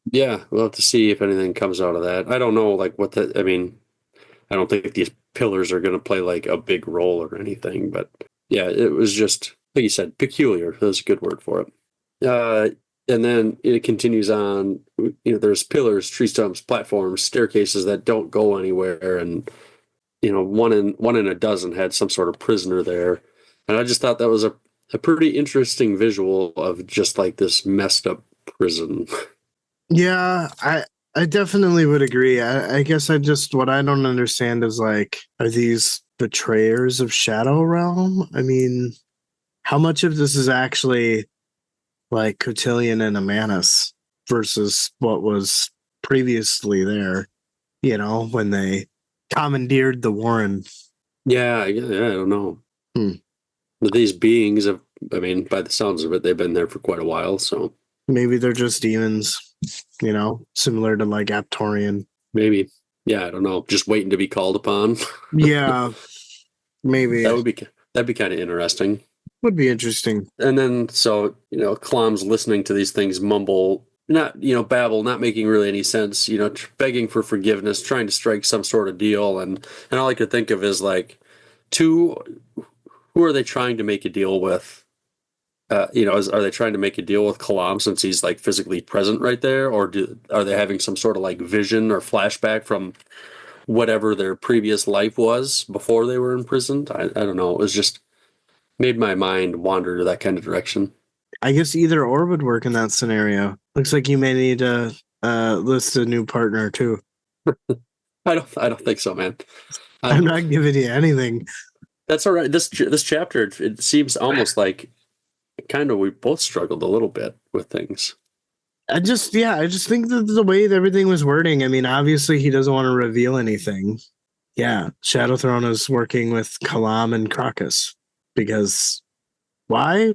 Yeah, we'll have to see if anything comes out of that. I don't know, like, I mean, I don't think these pillars are going to play like a big role or anything, but yeah, it was just, like you said, peculiar. That's a good word for it. And then it continues on, there's pillars, tree stumps, platforms, staircases that don't go anywhere, and one in a dozen had some sort of prisoner there. And I just thought that was a pretty interesting visual of just like this messed up prison. Yeah, I definitely would agree. I guess what I don't understand is like, are these betrayers of Shadow Realm? I mean, how much of this is actually like Cotillion and Amanus versus what was previously there, when they commandeered the Warren? Yeah, I don't know. Hmm. But these beings have, I mean, by the sounds of it, they've been there for quite a while, so Maybe they're just demons, similar to like Aptorian. maybe. Yeah, I don't know. Just waiting to be called upon. Yeah, maybe. That'd be kind of interesting. Would be interesting. And then so, Kalam's listening to these things mumble, not, babble, not making really any sense, begging for forgiveness, trying to strike some sort of deal, and all I could think of is like, who are they trying to make a deal with? Are they trying to make a deal with Kalam since he's like physically present right there, or are they having some sort of like vision or flashback from whatever their previous life was before they were imprisoned? I don't know. It was just made my mind wander to that kind of direction. I guess either or would work in that scenario. Looks like you may need to list a new partner too. I don't think so, man. I'm not giving you anything. That's all right. This chapter, it seems almost like kind of we both struggled a little bit with things. I just think that the way that everything was wording, I mean, obviously he doesn't want to reveal anything. Yeah, Shadow Throne is working with Kalam and Crocus because why?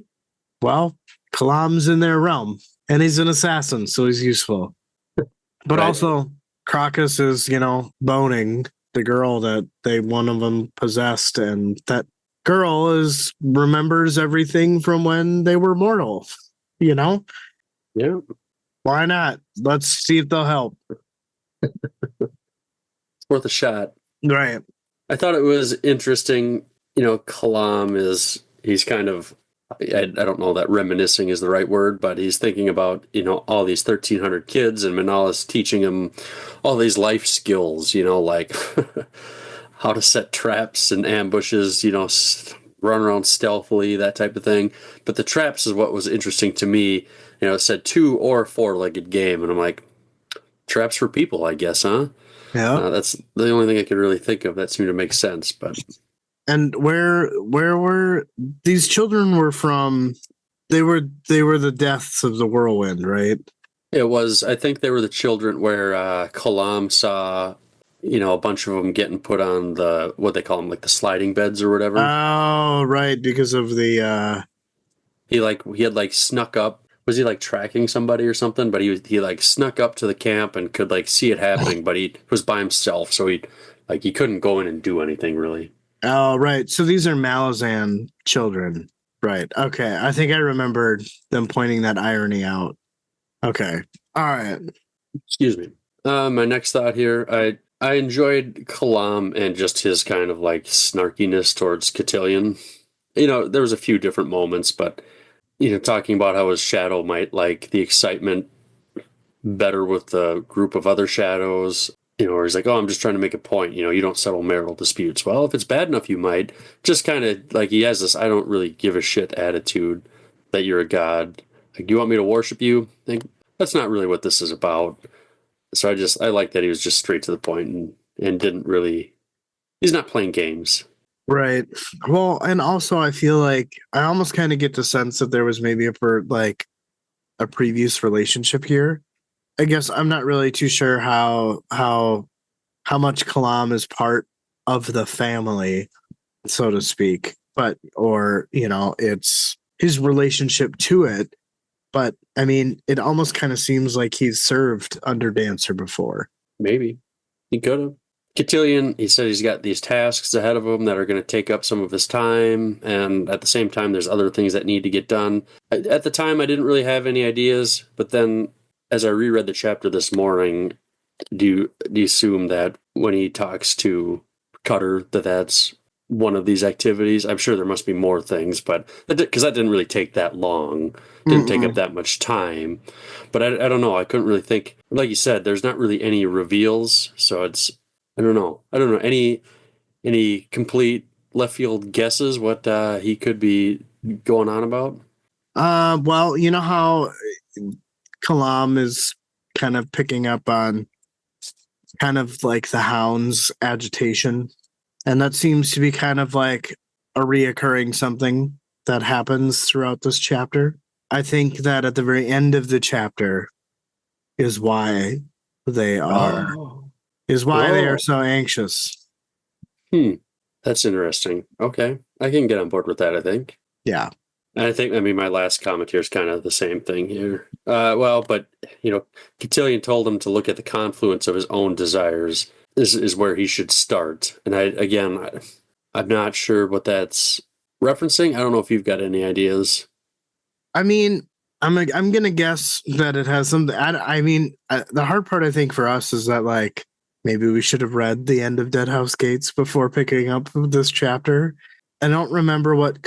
Well, Kalam's in their realm and he's an assassin, so he's useful. But Right. also, Crocus is, boning the girl that one of them possessed, and that girl remembers everything from when they were mortal. Yeah. Why not? Let's see if they'll help. It's worth a shot. Right. I thought it was interesting. Kalam he's kind of, I don't know that reminiscing is the right word, but he's thinking about, all these 1,300 kids, and Manala's teaching him all these life skills, like how to set traps and ambushes, run around stealthily, that type of thing. But the traps is what was interesting to me. It said 2 or 4-legged game, and I'm like, traps for people, I guess, huh? Yeah. That's the only thing I could really think of that seemed to make sense. But And where were these children were from? They were the deaths of the whirlwind, right? it was, I think they were the children where Kalam saw, a bunch of them getting put on what they call them, like the sliding beds or whatever. Oh, right, because of the He had like snuck up. Was he like tracking somebody or something? But he like snuck up to the camp and could like see it happening, but he was by himself, so he couldn't go in and do anything really. Oh, right. So these are Malazan children. Right. Okay. I think I remembered them pointing that irony out. Okay. All right. Excuse me. My next thought here, I enjoyed Kalam and just his kind of like snarkiness towards Cotillion. There was a few different moments, but talking about how his shadow might like the excitement better with the group of other shadows. Where he's like, oh, I'm just trying to make a point. You don't settle marital disputes. Well, if it's bad enough, you might. Just kind of like he has this I don't really give a shit attitude that you're a god. Like, you want me to worship you? Like, that's not really what this is about. So I like that he was just straight to the point and didn't really, he's not playing games. Right. Well, and also I feel like I almost kind of get the sense that there was maybe a previous relationship here. I guess I'm not really too sure how much Kalam is part of the family, so to speak, but or it's his relationship to it. But I mean, it almost kind of seems like he's served under Dancer before. Maybe he could have. Cotillion, he said he's got these tasks ahead of him that are going to take up some of his time, and at the same time, there's other things that need to get done. At the time, I didn't really have any ideas, but then as I reread the chapter this morning, do you assume that when he talks to Cutter that's one of these activities? I'm sure there must be more things, but because that didn't really take that long, didn't take up that much time. But I don't know. I couldn't really think. Like you said, there's not really any reveals, so it's I don't know. Any complete left field guesses what he could be going on about? Well, you know how Kalam is kind of picking up on kind of like the hound's agitation. And that seems to be kind of like a reoccurring something that happens throughout this chapter. I think that at the very end of the chapter is why they are they are so anxious. That's interesting. Okay. I can get on board with that, I think. Yeah. And I think, my last comment here is kind of the same thing here. But Cotillion told him to look at the confluence of his own desires is where he should start. And I'm not sure what that's referencing. I don't know if you've got any ideas. I mean, I'm gonna guess that it has something. The hard part I think for us is that like maybe we should have read the end of Dead House Gates before picking up this chapter. I don't remember what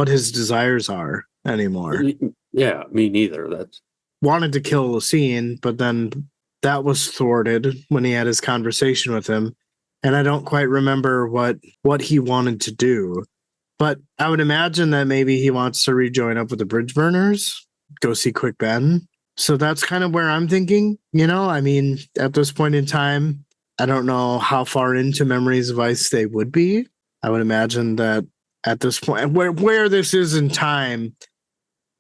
his desires are anymore. Yeah, me neither. That's wanted to kill Lucine, but then that was thwarted when he had his conversation with him. And I don't quite remember what he wanted to do. But I would imagine that maybe he wants to rejoin up with the Bridge Burners, go see Quick Ben. So that's kind of where I'm thinking, I mean, at this point in time, I don't know how far into Memories of Ice they would be. I would imagine that at this point, where this is in time,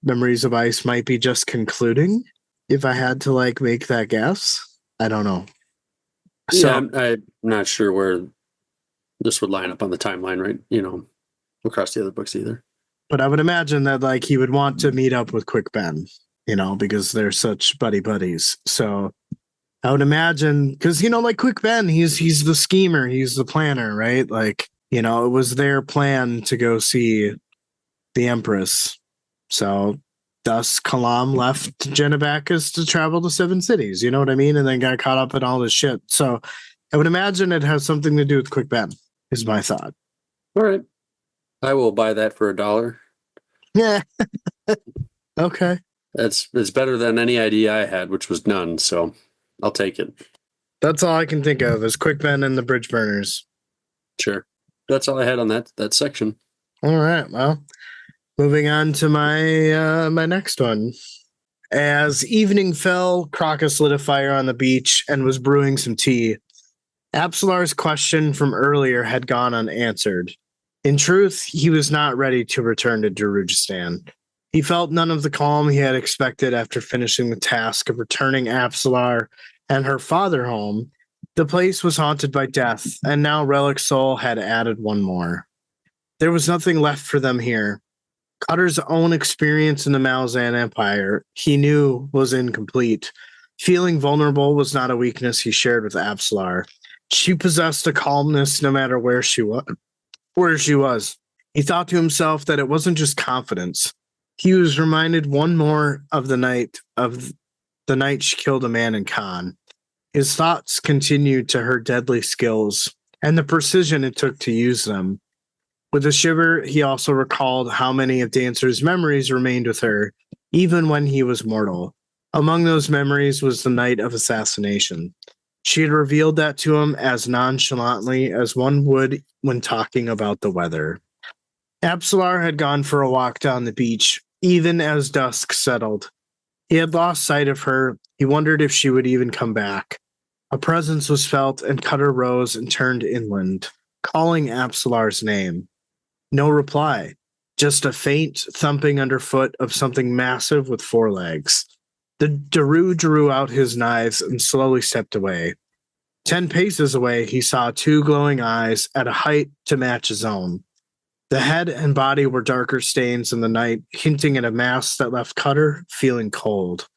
Memories of Ice might be just concluding. If I had to like make that guess, I don't know. So I'm not sure where this would line up on the timeline, right? Across the other books either. But I would imagine that like he would want to meet up with Quick Ben, because they're such buddies. So I would imagine because like Quick Ben, he's the schemer, he's the planner, right? Like, it was their plan to go see the Empress. So thus Kalam left Genebacchus to travel to 7 cities, you know what I mean? And then got caught up in all this shit. So I would imagine it has something to do with Quick Ben, is my thought. All right. I will buy that for $1. Yeah. Okay. It's better than any idea I had, which was none. So I'll take it. That's all I can think of is Quick Ben and the Bridge Burners. Sure. That's all I had on that section. All right. Well, moving on to my my next one. As evening fell, Crocus lit a fire on the beach and was brewing some tea. Absalar's question from earlier had gone unanswered. In truth, he was not ready to return to Darujistan. He felt none of the calm he had expected after finishing the task of returning Absalar and her father home. The place was haunted by death, and now Relic Soul had added one more. There was nothing left for them here. Cutter's own experience in the Malazan Empire, he knew, was incomplete. Feeling vulnerable was not a weakness he shared with Absalar. She possessed a calmness no matter where she was. He thought to himself that it wasn't just confidence. He was reminded one more of the night she killed a man in Khan. His thoughts continued to her deadly skills and the precision it took to use them. With a shiver, he also recalled how many of Dancer's memories remained with her, even when he was mortal. Among those memories was the night of assassination. She had revealed that to him as nonchalantly as one would when talking about the weather. Absalar had gone for a walk down the beach, even as dusk settled. He had lost sight of her. He wondered if she would even come back. A presence was felt, and Cutter rose and turned inland, calling Absalar's name. No reply, just a faint thumping underfoot of something massive with 4 legs. The Daru drew out his knives and slowly stepped away. 10 paces away, he saw 2 glowing eyes at a height to match his own. The head and body were darker stains in the night, hinting at a mass that left Cutter feeling cold.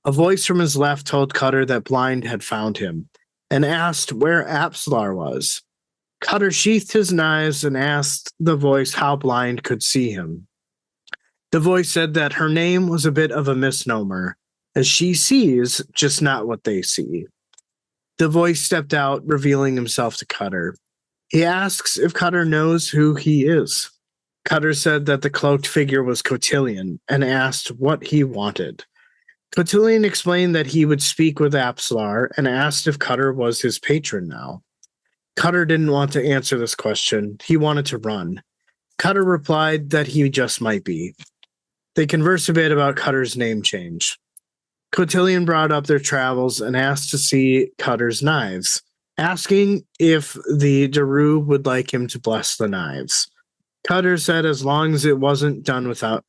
A voice from his left told Cutter that Blind had found him, and asked where Absalar was. Cutter sheathed his knives and asked the voice how Blind could see him. The voice said that her name was a bit of a misnomer, as she sees just not what they see. The voice stepped out, revealing himself to Cutter. He asks if Cutter knows who he is. Cutter said that the cloaked figure was Cotillion and asked what he wanted. Cotillion explained that he would speak with Absalar and asked if Cutter was his patron now. Cutter didn't want to answer this question. He wanted to run. Cutter replied that he just might be. They conversed a bit about Cutter's name change. Cotillion brought up their travels and asked to see Cutter's knives, asking if the Daru would like him to bless the knives. Cutter said as long as it was done without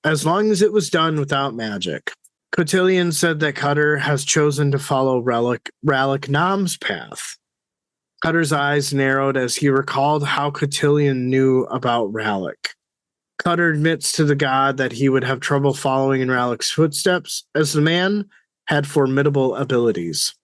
magic. Cotillion said that Cutter has chosen to follow Ralik Nam's path. Cutter's eyes narrowed as he recalled how Cotillion knew about Ralik. Cutter admits to the god that he would have trouble following in Ralik's footsteps, as the man had formidable abilities.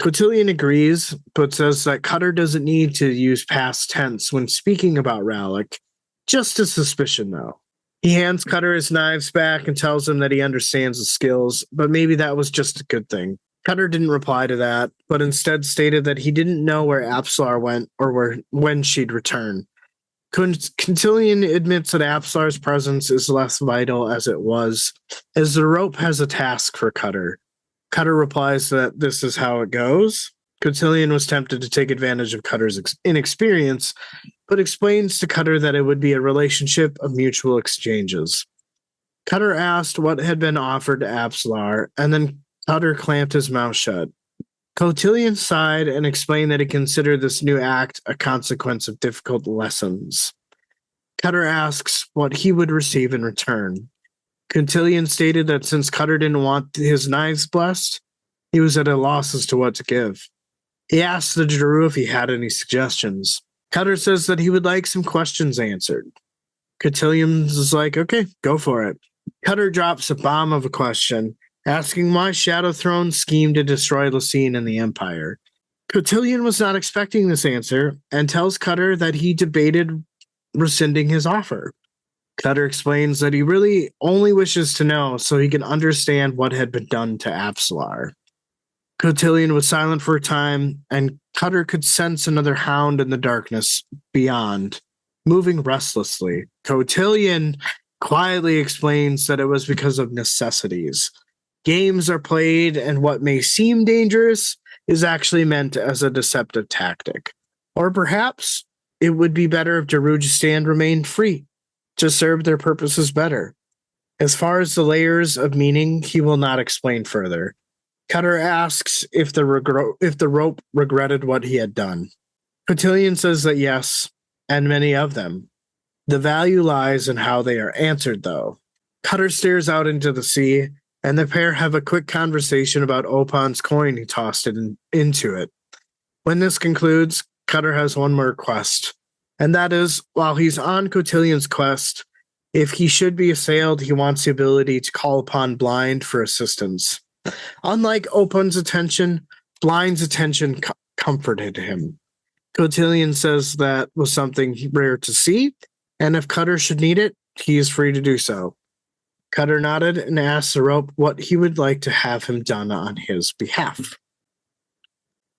Cotillion agrees, but says that Cutter doesn't need to use past tense when speaking about Ralik. Just a suspicion, though. He hands Cutter his knives back and tells him that he understands the skills, but maybe that was just a good thing. Cutter didn't reply to that, but instead stated that he didn't know where Absalar went or when she'd return. Cotillion admits that Absalar's presence is less vital as it was, as the rope has a task for Cutter. Cutter replies that this is how it goes. Cotillion was tempted to take advantage of Cutter's inexperience, but explains to Cutter that it would be a relationship of mutual exchanges. Cutter asked what had been offered to Absalar, and then Cutter clamped his mouth shut. Cotillion sighed and explained that he considered this new act a consequence of difficult lessons. Cutter asks what he would receive in return. Cotillion stated that since Cutter didn't want his knives blessed, he was at a loss as to what to give. He asked the Daru if he had any suggestions. Cutter says that he would like some questions answered. Cotillion is like, okay, go for it. Cutter drops a bomb of a question, asking why Shadow Throne schemed to destroy Lucine and the Empire. Cotillion was not expecting this answer and tells Cutter that he debated rescinding his offer. Cutter explains that he really only wishes to know so he can understand what had been done to Absalar. Cotillion was silent for a time, and Cutter could sense another hound in the darkness beyond, moving restlessly. Cotillion quietly explains that it was because of necessities. Games are played, and what may seem dangerous is actually meant as a deceptive tactic. Or perhaps it would be better if Darujistan remained free to serve their purposes better. As far as the layers of meaning, he will not explain further. Cutter asks if the rope regretted what he had done. Cotillion says that yes, and many of them. The value lies in how they are answered, though. Cutter stares out into the sea, and the pair have a quick conversation about Opan's coin he tossed into it. When this concludes, Cutter has one more request, and that is, while he's on Cotillion's quest, if he should be assailed, he wants the ability to call upon Blind for assistance. Unlike Opan's attention, Blind's attention comforted him. Cotillion says that was something rare to see, and if Cutter should need it, he is free to do so. Cutter nodded and asked the rope what he would like to have him done on his behalf.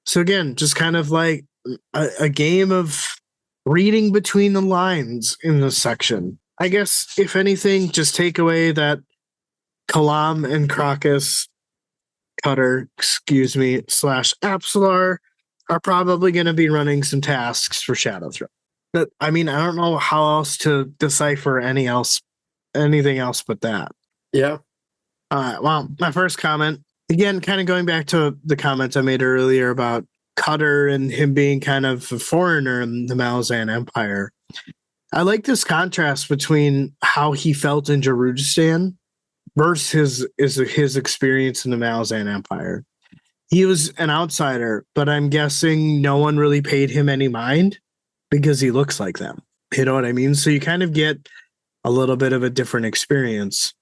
So again, just kind of like a game of reading between the lines in this section. I guess, if anything, just take away that Kalam and Crocus, Cutter, slash Apsalar are probably going to be running some tasks for Shadowthrone. But I mean, I don't know how else to decipher anything else but that. Yeah. Well, my first comment, again, kind of going back to the comments I made earlier about Cutter and him being kind of a foreigner in the Malazan Empire. I like this contrast between how he felt in Jerujistan versus his experience in the Malazan Empire. He was an outsider, but I'm guessing no one really paid him any mind because he looks like them. You know what I mean? So you kind of get a little bit of a different experience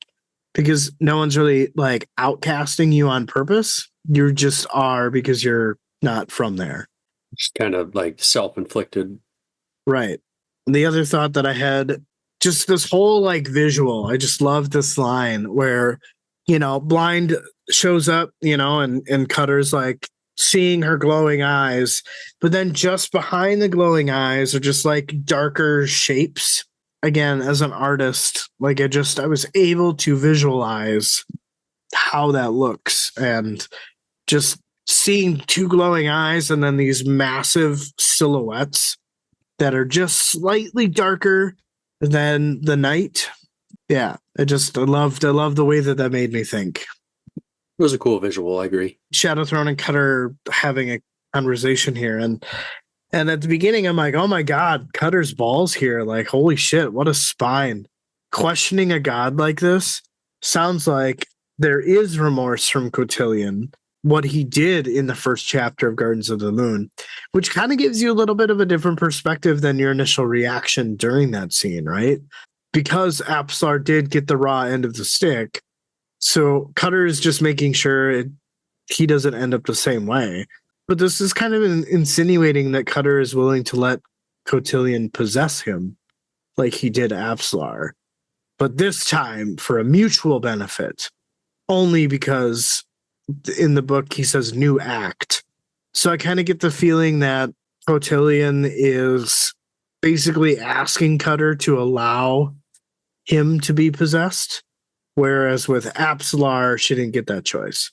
because no one's really like outcasting you on purpose. You just are because you're not from there. Just kind of like self-inflicted. Right. The other thought that I had, just this whole like visual, I just love this line where, Blind shows up, and Cutter's like seeing her glowing eyes, but then just behind the glowing eyes are just like darker shapes. Again, as an artist, like I was able to visualize how that looks, and just seeing two glowing eyes and then these massive silhouettes that are just slightly darker than the night. Yeah, I loved the way that made me think. It was a cool visual, I agree. Shadowthrone and Cutter having a conversation here, and at the beginning I'm like, oh my god, Cutter's balls here, like holy shit, what a spine. Questioning a god like this sounds like there is remorse from Cotillion, what he did in the first chapter of Gardens of the Moon, which kind of gives you a little bit of a different perspective than your initial reaction during that scene, right? Because Apsalar did get the raw end of the stick, so Cutter is just making sure he doesn't end up the same way. But this is kind of insinuating that Cutter is willing to let Cotillion possess him like he did Apsalar, but this time for a mutual benefit, only because in the book he says new act. So I kind of get the feeling that Cotillion is basically asking Cutter to allow him to be possessed, whereas with Apsalar she didn't get that choice.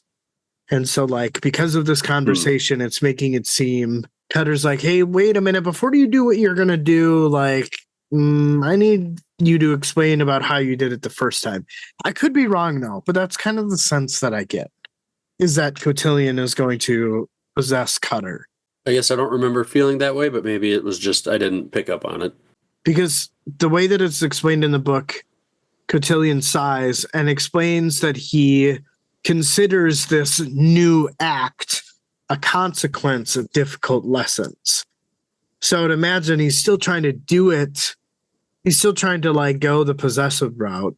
And so like because of this conversation, it's making it seem Cutter's like, hey, wait a minute, before you do what you're gonna do, like I need you to explain about how you did it the first time. I could be wrong though, but that's kind of the sense that I get, is that Cotillion is going to possess Cutter. I guess I don't remember feeling that way, but maybe it was just I didn't pick up on it. Because the way that it's explained in the book, Cotillion sighs and explains that he considers this new act a consequence of difficult lessons. So I'd imagine he's still trying to do it. He's still trying to like go the possessive route,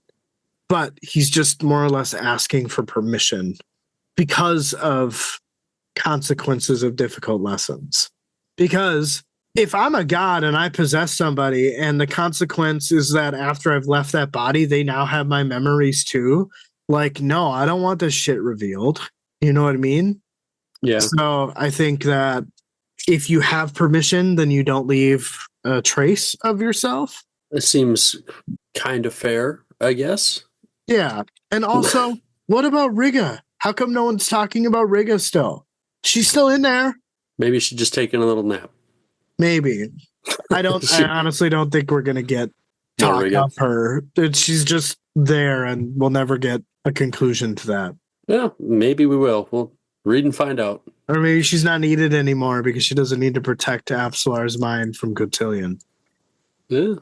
but he's just more or less asking for permission because of consequences of difficult lessons. Because if I'm a god and I possess somebody and the consequence is that after I've left that body, they now have my memories too, like, no, I don't want this shit revealed. You know what I mean? Yeah. So I think that if you have permission, then you don't leave a trace of yourself. It seems kind of fair, I guess. Yeah. And also, what about Rigga? How come no one's talking about Rigga still? She's still in there. Maybe she's just taking a little nap. Maybe. I honestly don't think we're going to get talk of her. She's just there and we'll never get a conclusion to that. Yeah, maybe we will. We'll read and find out. Or maybe she's not needed anymore because she doesn't need to protect Apsalar's mind from Cotillion. Yeah.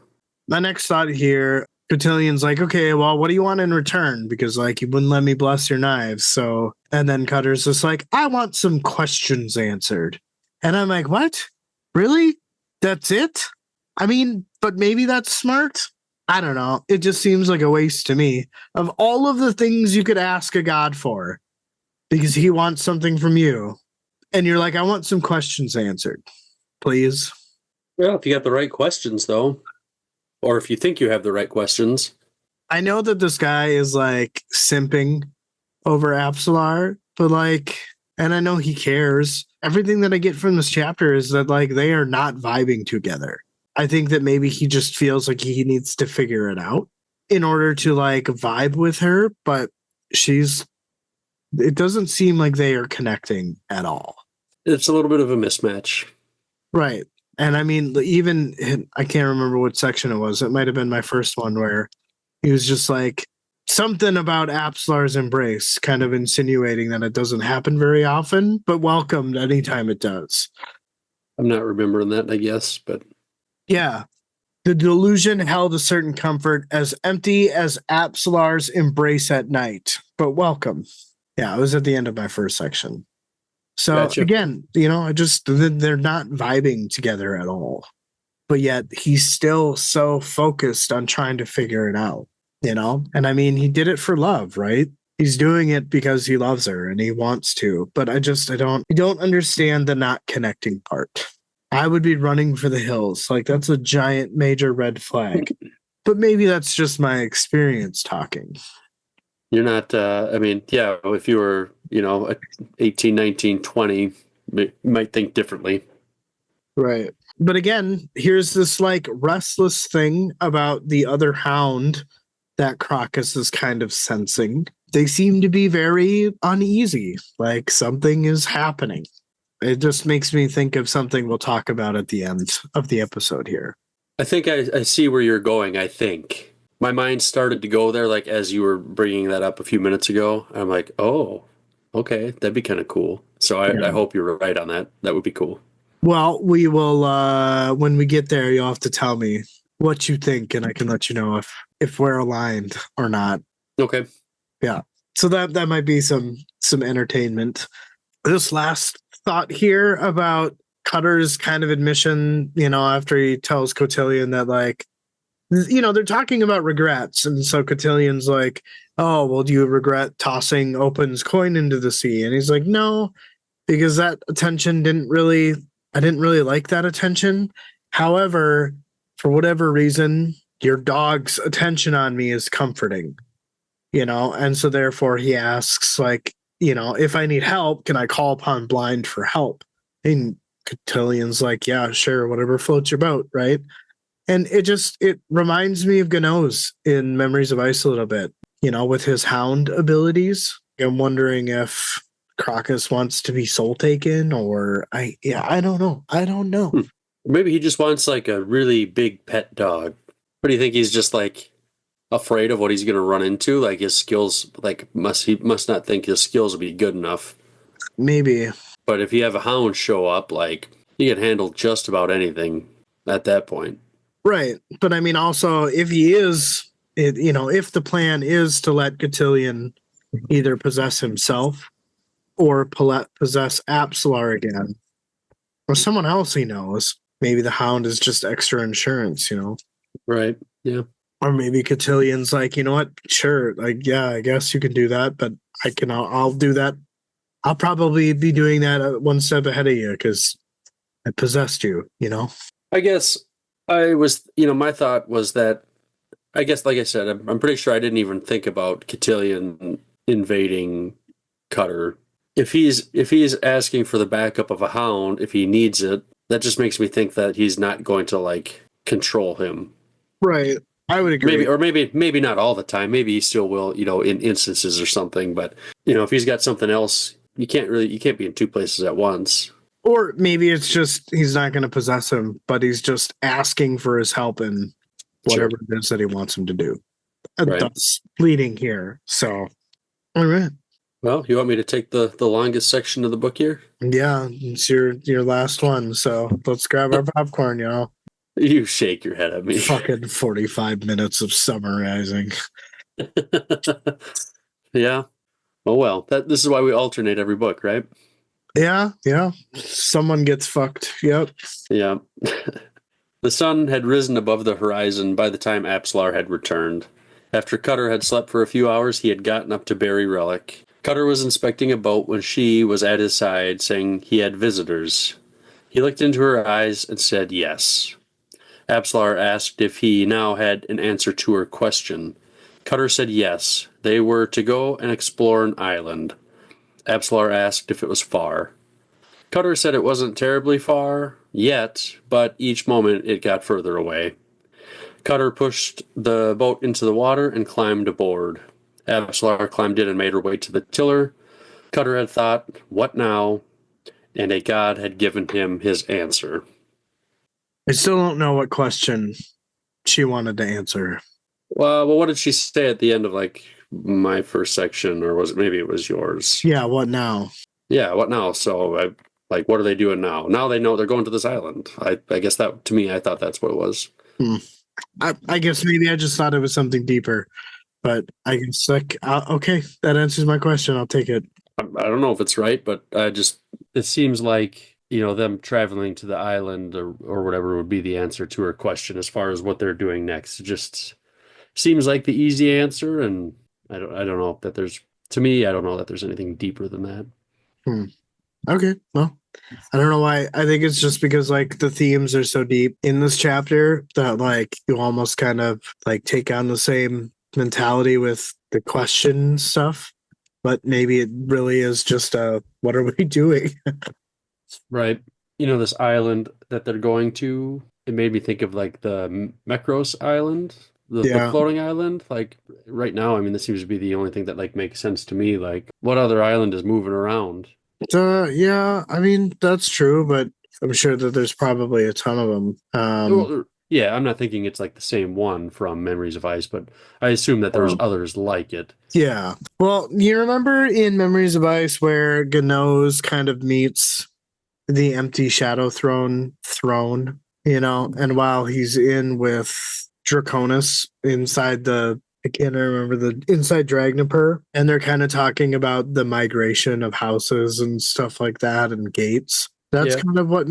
My next thought here, Cotillion's like, okay, well, what do you want in return? Because like you wouldn't let me bless your knives. So, and then Cutter's just like, I want some questions answered. And I'm like, what? Really? That's it? I mean, but maybe that's smart. I don't know. It just seems like a waste to me of all of the things you could ask a god for, because he wants something from you. And you're like, I want some questions answered, please. Well, if you got the right questions, though, or if you think you have the right questions. I know that this guy is like simping over Apsalar, but like, And I know he cares. Everything that I get from this chapter is that like they are not vibing together. I think that maybe he just feels like he needs to figure it out in order to like vibe with her, but it doesn't seem like they are connecting at all. It's a little bit of a mismatch. Right. And I mean, even I can't remember what section it was. It might have been my first one where he was just like something about Apslar's embrace, kind of insinuating that it doesn't happen very often, but welcomed anytime it does. I'm not remembering that, I guess, but Yeah. The delusion held a certain comfort, as empty as Apslar's embrace at night, but welcome. Yeah, it was at the end of my first section. So Gotcha. again, they're not vibing together at all. But yet he's still so focused on trying to figure it out, And I mean, he did it for love, right? He's doing it because he loves her and he wants to. But I don't understand the not connecting part. I would be running for the hills. Like that's a giant major red flag. But maybe that's just my experience talking. You're not, I mean, yeah, if you were, 18, 19, 20, you might think differently. Right. But again, here's this like restless thing about the other hound that Crocus is kind of sensing. They seem to be very uneasy, like something is happening. It just makes me think of something we'll talk about at the end of the episode here. I think I see where you're going, I think. My mind started to go there, like, as you were bringing that up a few minutes ago. I'm like, oh, okay, that'd be kind of cool. So I hope you're right on that. That would be cool. Well, we will, when we get there, you'll have to tell me what you think, and I can let you know if we're aligned or not. Okay. Yeah. So that might be some entertainment. This last thought here about Cutter's kind of admission, after he tells Cotillion that like, they're talking about regrets. And so Cotilion's like, oh, well, do you regret tossing Open's coin into the sea? And he's like, no, because that attention I didn't really like that attention. However, for whatever reason, your dog's attention on me is comforting, and so therefore he asks like, if I need help, can I call upon Blind for help? And Cotillion's like, yeah, sure, whatever floats your boat, right? And it reminds me of Gano's in Memories of Ice a little bit, with his hound abilities. I'm wondering if Crocus wants to be soul taken, or I don't know. I don't know. Maybe he just wants like a really big pet dog. What do you think? He's just like afraid of what he's going to run into? Like his skills, like he must not think his skills will be good enough. Maybe. But if you have a hound show up, like you can handle just about anything at that point. Right. But I mean, also, if he is, if the plan is to let Cotillion either possess himself or possess Apslar again, or someone else he knows, maybe the hound is just extra insurance, Right. Yeah. Or maybe Cotillion's like, you know what? Sure. Like, yeah, I guess you can do that, but I'll do that. I'll probably be doing that one step ahead of you because I possessed you, I guess I was, my thought was that, I guess, like I said, I'm pretty sure I didn't even think about Cotillion invading Cutter. If he's asking for the backup of a hound, if he needs it, that just makes me think that he's not going to like control him. Right. I would agree. Maybe not all the time. Maybe he still will, in instances or something. But if he's got something else, you can't be in two places at once. Or maybe it's just he's not going to possess him, but he's just asking for his help in whatever it is that he wants him to do. Right. That's leading here. So, all right. Well, you want me to take the longest section of the book here? Yeah, it's your last one. So let's grab our popcorn, y'all. You shake your head at me. Fucking 45 minutes of summarizing. Yeah. Oh well. This is why we alternate every book, right? Yeah. Someone gets fucked. Yep. Yeah. The sun had risen above the horizon by the time Apslar had returned. After Cutter had slept for a few hours, he had gotten up to bury Relic. Cutter was inspecting a boat when she was at his side, saying he had visitors. He looked into her eyes and said yes. Apslar asked if he now had an answer to her question. Cutter said yes. They were to go and explore an island. Absalar asked if it was far. Cutter said it wasn't terribly far yet, but each moment it got further away. Cutter pushed the boat into the water and climbed aboard. Absalar climbed in and made her way to the tiller. Cutter had thought, what now? And a god had given him his answer. I still don't know what question she wanted to answer. Well, what did she say at the end of like my first section, or was it maybe it was yours? Yeah, what now? Yeah, what now? So, what are they doing now? Now they know they're going to this island. I guess that to me, I thought that's what it was. I guess maybe I just thought it was something deeper, but I guess okay, that answers my question. I'll take it. I don't know if it's right, but it seems like, them traveling to the island or whatever would be the answer to her question as far as what they're doing next. It just seems like the easy answer, and I don't know that to me, I don't know that there's anything deeper than that. Okay, well, I don't know why. I think it's just because like the themes are so deep in this chapter that like you almost kind of like take on the same mentality with the question stuff, but maybe it really is just what are we doing? Right. This island that they're going to, it made me think of like the Mekros island, the floating island. Like right now, I mean, this seems to be the only thing that like makes sense to me. Like what other island is moving around? Yeah, I mean, that's true, but I'm sure that there's probably a ton of them. Well, yeah, I'm not thinking it's like the same one from Memories of Ice, but I assume that there's others like it. Yeah. Well, you remember in Memories of Ice where Gano's kind of meets the empty Shadow Throne, and while he's in with Draconis inside I can't remember the inside Dragnipur, and they're kind of talking about the migration of houses and stuff like that and gates. That's kind of what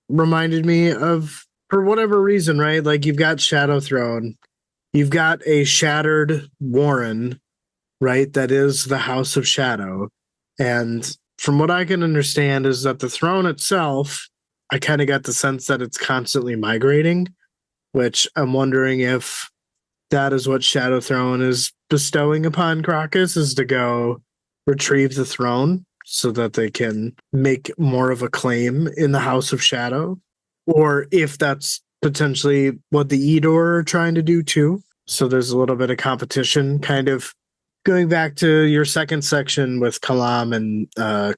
reminded me of, for whatever reason, right? Like you've got Shadow Throne, you've got a shattered Warren, right? That is the House of Shadow. And from what I can understand is that the throne itself, I kind of got the sense that it's constantly migrating, which I'm wondering if that is what Shadow Throne is bestowing upon Crocus, is to go retrieve the throne so that they can make more of a claim in the House of Shadow, or if that's potentially what the Eidor are trying to do too. So there's a little bit of competition, kind of going back to your second section with Kalam and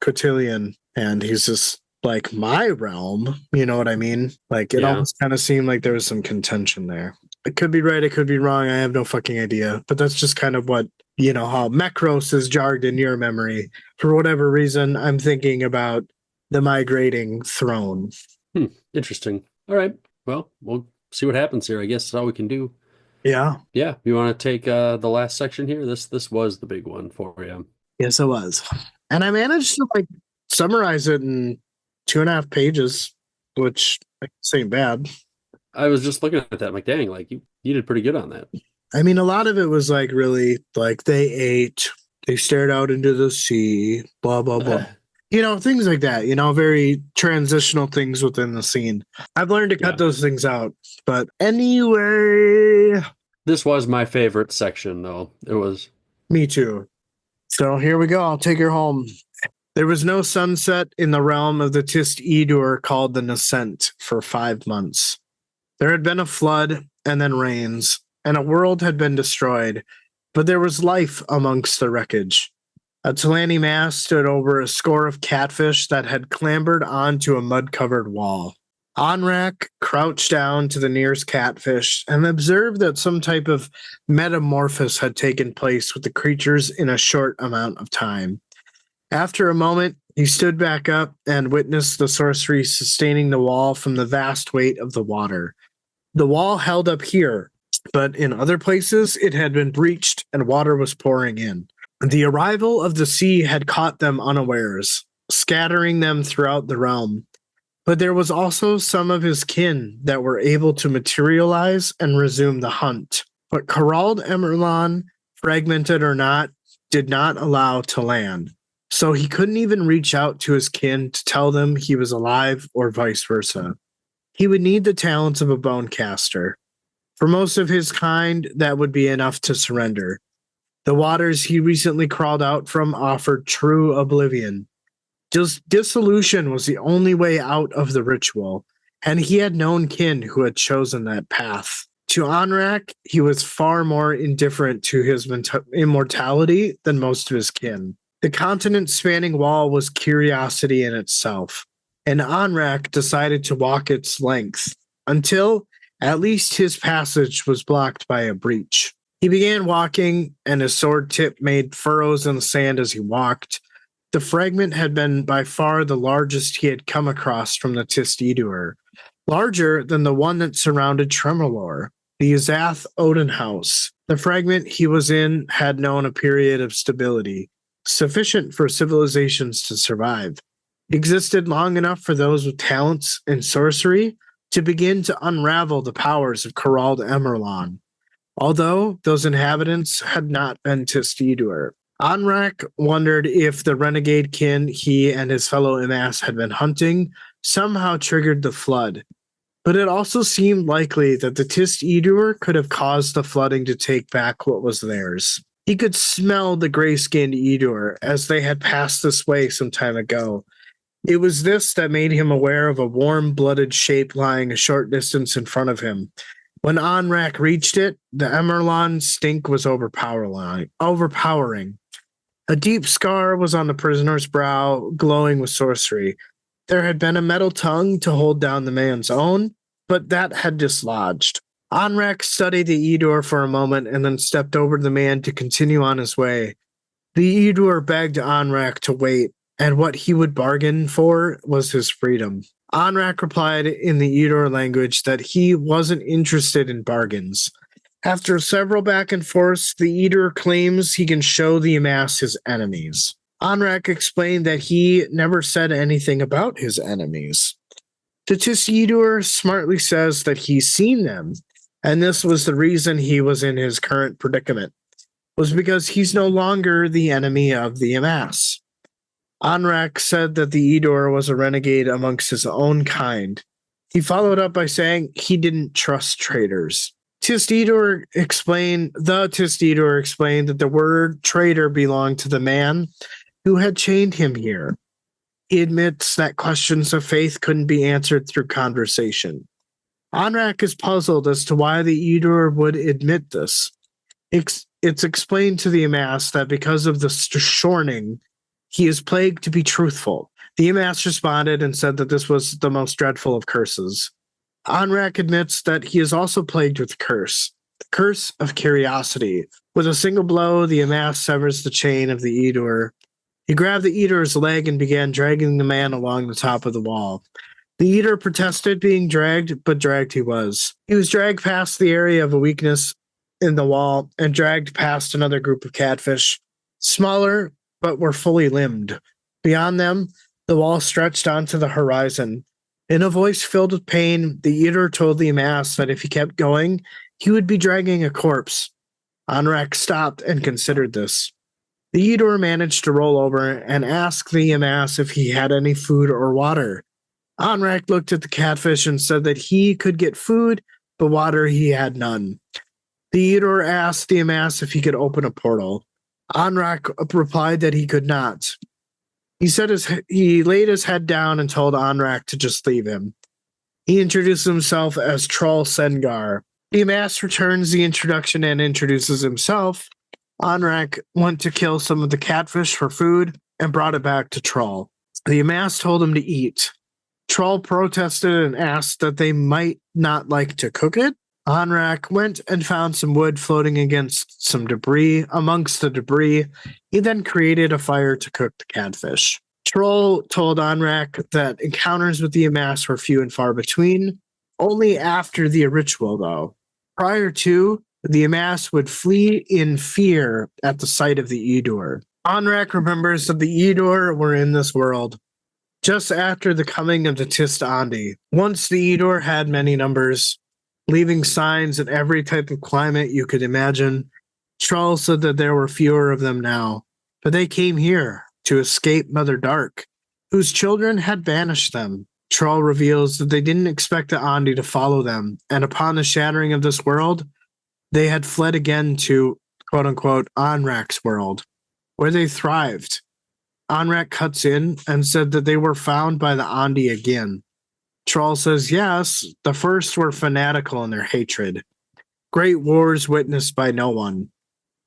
Cotillion, and he's just like, my realm, you know what I mean? Like it almost kind of seemed like there was some contention there. It could be right, it could be wrong. I have no fucking idea. But that's just kind of what, how Mekros is jarred in your memory. For whatever reason, I'm thinking about the migrating throne. Interesting. All right. Well, we'll see what happens here. I guess that's all we can do. Yeah. Yeah. You want to take the last section here? This was the big one for you. Yes, it was. And I managed to summarize it in 2.5 pages, which ain't bad. I was just looking at that. I'm like, dang, you did pretty good on that. I mean, a lot of it was really they ate, they stared out into the sea, blah, blah, blah. Things like that, very transitional things within the scene. I've learned to cut those things out. But anyway. This was my favorite section, though. It was. Me too. So here we go. I'll take her home. There was no sunset in the realm of the Tist Edur called the Nascent for 5 months. There had been a flood and then rains, and a world had been destroyed, but there was life amongst the wreckage. A Talani mast stood over a score of catfish that had clambered onto a mud-covered wall. Onrak crouched down to the nearest catfish and observed that some type of metamorphosis had taken place with the creatures in a short amount of time. After a moment, he stood back up and witnessed the sorcery sustaining the wall from the vast weight of the water. The wall held up here, but in other places it had been breached and water was pouring in. The arrival of the sea had caught them unawares, scattering them throughout the realm. But there was also some of his kin that were able to materialize and resume the hunt. But Karald Emerlon, fragmented or not, did not allow to land. So he couldn't even reach out to his kin to tell them he was alive or vice versa. He would need the talents of a bone caster. For most of his kind, that would be enough to surrender. The waters he recently crawled out from offered true oblivion. Just dissolution was the only way out of the ritual, and he had known kin who had chosen that path. To Anrak, he was far more indifferent to his immortality than most of his kin. The continent-spanning wall was curiosity in itself, and Anrak decided to walk its length until at least his passage was blocked by a breach. He began walking, and his sword tip made furrows in the sand as he walked. The fragment had been by far the largest he had come across from the Tist-Edur, larger than the one that surrounded Tremolor, the Azath Odin house. The fragment he was in had known a period of stability, sufficient for civilizations to survive. It existed long enough for those with talents in sorcery to begin to unravel the powers of Corald Emerlon, although those inhabitants had not been Tist-Edur. Anrak wondered if the renegade kin he and his fellow Imas had been hunting somehow triggered the flood, but it also seemed likely that the Tist-Edur could have caused the flooding to take back what was theirs. He could smell the gray-skinned Edur as they had passed this way some time ago. It was this that made him aware of a warm-blooded shape lying a short distance in front of him. When Anrak reached it, the Emerlon stink was overpowering. A deep scar was on the prisoner's brow, glowing with sorcery. There had been a metal tongue to hold down the man's own, but that had dislodged. Anrak studied the Edur for a moment and then stepped over to the man to continue on his way. The Edur begged Anrak to wait, and what he would bargain for was his freedom. Anrak replied in the Edur language that he wasn't interested in bargains. After several back and forths, the Edur claims he can show the Imas his enemies. Anrak explained that he never said anything about his enemies. The Tist-Edur smartly says that he's seen them, and this was the reason he was in his current predicament, was because he's no longer the enemy of the Imas. Anrak said that the Edur was a renegade amongst his own kind. He followed up by saying he didn't trust traitors. Tist-Edur explained that the word traitor belonged to the man who had chained him here. He admits that questions of faith couldn't be answered through conversation. Anrak is puzzled as to why the Edur would admit this. It's explained to the Imas that because of the shorning, he is plagued to be truthful. The Imas responded and said that this was the most dreadful of curses. Anrak admits that he is also plagued with a curse, the curse of curiosity. With a single blow, the Imas severs the chain of the Edur. He grabbed the Edur's leg and began dragging the man along the top of the wall. The Edur protested being dragged, but dragged he was. He was dragged past the area of a weakness in the wall and dragged past another group of catfish, smaller but were fully limbed. Beyond them, the wall stretched onto the horizon. In a voice filled with pain, the Edur told the Imas that if he kept going, he would be dragging a corpse. Anrak stopped and considered this. The Edur managed to roll over and ask the Imas if he had any food or water. Anrak looked at the catfish and said that he could get food, but water he had none. The Edur asked the Imas if he could open a portal. Anrak replied that he could not. He laid his head down and told Anrak to just leave him. He introduced himself as Troll Sengar. The Imas returns the introduction and introduces himself. Anrak went to kill some of the catfish for food and brought it back to Troll. The Imas told him to eat. Troll protested and asked that they might not like to cook it. Anrak went and found some wood floating amongst the debris. He then created a fire to cook the catfish. Troll told Anrak that encounters with the Imas were few and far between, only after the ritual though. Prior to, the Imas would flee in fear at the sight of the Edur. Anrak remembers that the Edur were in this world just after the coming of the Tist-Andi. Once the Edur had many numbers, leaving signs in every type of climate you could imagine. Troll said that there were fewer of them now, but they came here to escape Mother Dark, whose children had banished them. Troll reveals that they didn't expect the Andi to follow them, and upon the shattering of this world, they had fled again to quote-unquote, Anrak's world, where they thrived. Anrak cuts in and said that they were found by the Andi again. Troll says, yes, the first were fanatical in their hatred. Great wars witnessed by no one.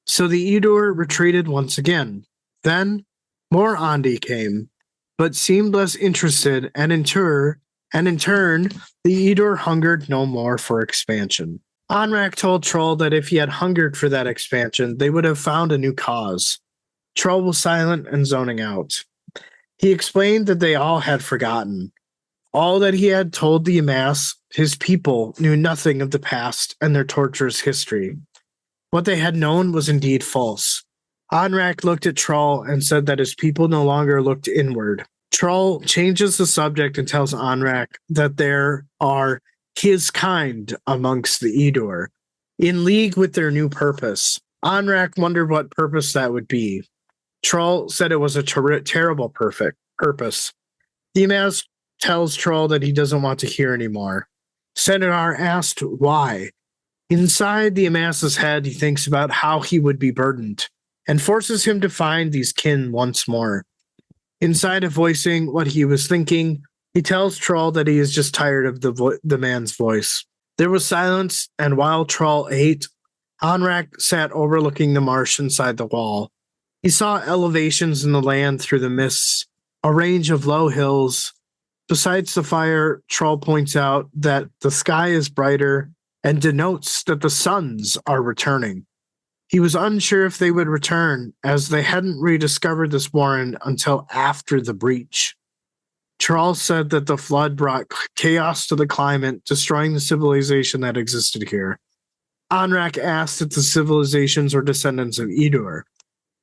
So the Edur retreated once again. Then, more Andi came, but seemed less interested, and in turn, the Edur hungered no more for expansion. Anrak told Troll that if he had hungered for that expansion, they would have found a new cause. Troll was silent and zoning out. He explained that they all had forgotten. All that he had told the Amass, his people, knew nothing of the past and their torturous history. What they had known was indeed false. Anrak looked at Troll and said that his people no longer looked inward. Troll changes the subject and tells Anrak that there are his kind amongst the Edur, in league with their new purpose. Anrak wondered what purpose that would be. Troll said it was a terrible purpose. The Amass tells Troll that he doesn't want to hear anymore. Senator asked why. Inside the Amass's head, he thinks about how he would be burdened, and forces him to find these kin once more. Inside of voicing what he was thinking, he tells Troll that he is just tired of the man's voice. There was silence, and while Troll ate, Anrak sat overlooking the marsh inside the wall. He saw elevations in the land through the mists, a range of low hills. Besides the fire, Troll points out that the sky is brighter and denotes that the suns are returning. He was unsure if they would return, as they hadn't rediscovered this warren until after the breach. Troll said that the flood brought chaos to the climate, destroying the civilization that existed here. Anrak asked if the civilizations were descendants of Edur.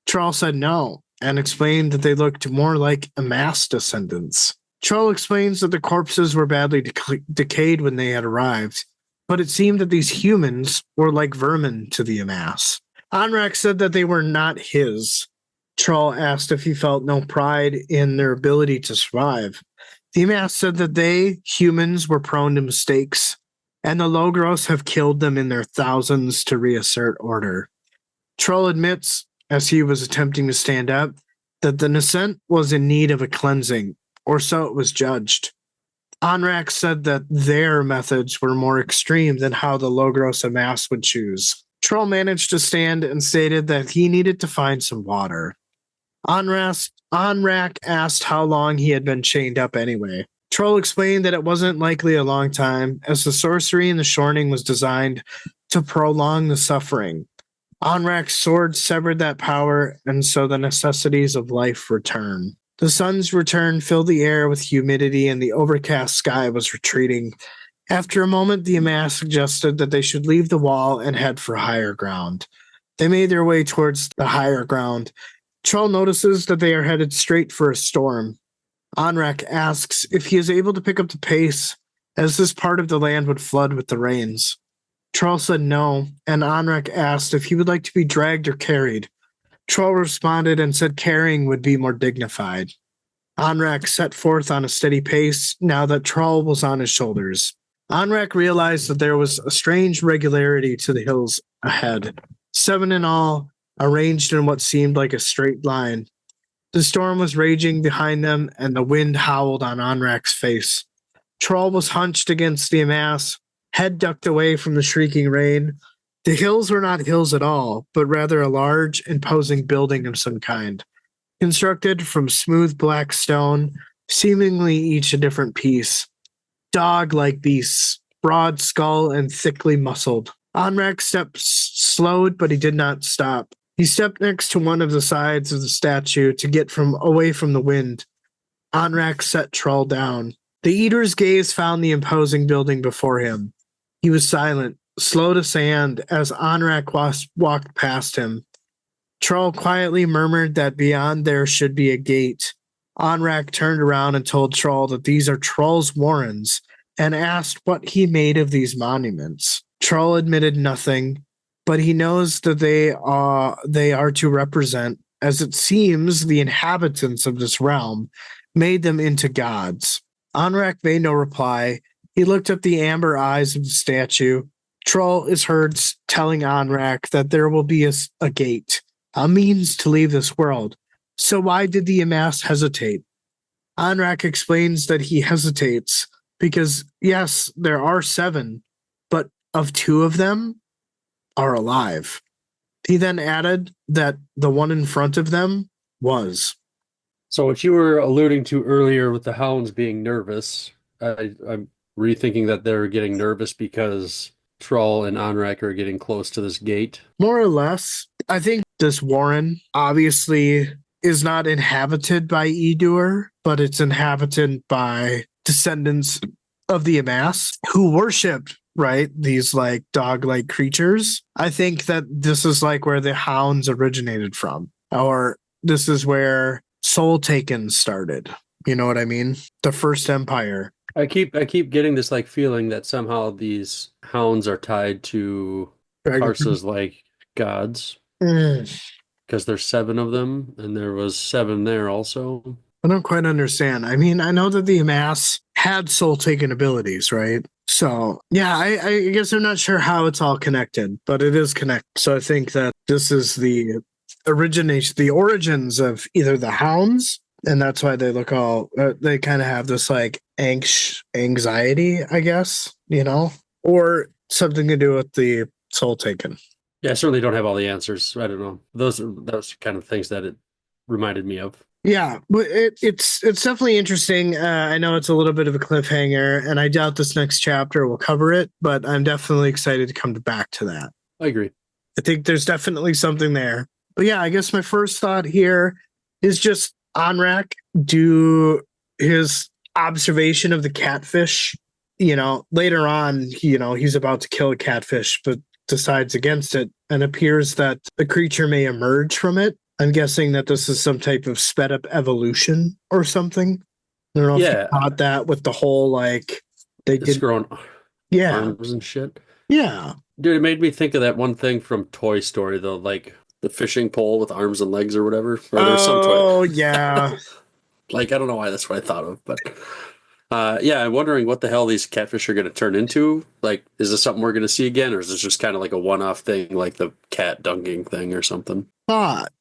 Troll said no, and explained that they looked more like Amass descendants. Troll explains that the corpses were badly decayed when they had arrived, but it seemed that these humans were like vermin to the Amass. Anrak said that they were not his. Troll asked if he felt no pride in their ability to survive. The Amass said that they, humans, were prone to mistakes, and the Logros have killed them in their thousands to reassert order. Troll admits, as he was attempting to stand up, that the Nascent was in need of a cleansing, or so it was judged. Anrak said that their methods were more extreme than how the Logros Amass would choose. Troll managed to stand and stated that he needed to find some water. Anrak asked how long he had been chained up anyway. Troll explained that it wasn't likely a long time, as the sorcery in the shorning was designed to prolong the suffering. Anrak's sword severed that power, and so the necessities of life return. The sun's return filled the air with humidity, and the overcast sky was retreating. After a moment, the Amass suggested that they should leave the wall and head for higher ground. They made their way towards the higher ground. Troll notices that they are headed straight for a storm. Anrak asks if he is able to pick up the pace, as this part of the land would flood with the rains. Troll said no, and Anrak asked if he would like to be dragged or carried. Troll responded and said carrying would be more dignified. Anrak set forth on a steady pace now that Troll was on his shoulders. Anrak realized that there was a strange regularity to the hills ahead, 7 in all, arranged in what seemed like a straight line. The storm was raging behind them, and the wind howled on Anrak's face. Troll was hunched against the Amass, head ducked away from the shrieking rain. The hills were not hills at all, but rather a large, imposing building of some kind, constructed from smooth black stone, seemingly each a different piece. Dog-like beasts, broad skull and thickly muscled. Anrak's steps slowed, but he did not stop. He stepped next to one of the sides of the statue to get away from the wind. Anrak set Troll down. The Eater's gaze found the imposing building before him. He was silent, slow to sand, as Anrak walked past him. Troll quietly murmured that beyond there should be a gate. Anrak turned around and told Troll that these are Troll's warrens, and asked what he made of these monuments. Troll admitted nothing, but he knows that they are to represent, as it seems, the inhabitants of this realm made them into gods. Anrak made no reply. He looked at the amber eyes of the statue. Troll is heard telling Anrak that there will be a gate, a means to leave this world. So why did the Amass hesitate? Anrak explains that he hesitates because, yes, there are 7, but of 2 of them are alive. He then added that the one in front of them was. So what you were alluding to earlier with the hounds being nervous, I'm rethinking that they're getting nervous because Troll and Anrak are getting close to this gate. More or less, I think this warren obviously is not inhabited by Edur, but it's inhabited by descendants of the Amass who worshipped, right, these like dog-like creatures. I think that this is like where the hounds originated from, or this is where Soul Taken started. You know what I mean? The first empire. I keep getting this like feeling that somehow these hounds are tied to Tarsa's like gods because there's 7 of them, and there was 7 there also. I don't quite understand. I mean, I know that the Amass had soul taken abilities, right? So yeah, I guess I'm not sure how it's all connected, but it is connected. So I think that this is the origins of either the hounds, and that's why they look all they kind of have this like anxiety, I guess, you know, or something to do with the soul taken. Yeah, I certainly don't have all the answers. I don't know. Those kind of things that it reminded me of. Yeah, but it's definitely interesting. I know it's a little bit of a cliffhanger, and I doubt this next chapter will cover it, but I'm definitely excited to come back to that. I agree. I think there's definitely something there. But yeah, I guess my first thought here is just Anrak do his observation of the catfish. You know, later on, he's about to kill a catfish, but decides against it, and appears that the creature may emerge from it. I'm guessing that this is some type of sped up evolution or something. I don't know if you caught that with the whole like it's growing arms and shit. Yeah. Dude, it made me think of that one thing from Toy Story, though, like the fishing pole with arms and legs or whatever. Or there's some toy. Yeah. Like, I don't know why that's what I thought of, but yeah, I'm wondering what the hell these catfish are going to turn into. Like, is this something we're going to see again, or is this just kind of like a one-off thing, like the cat dunking thing or something? But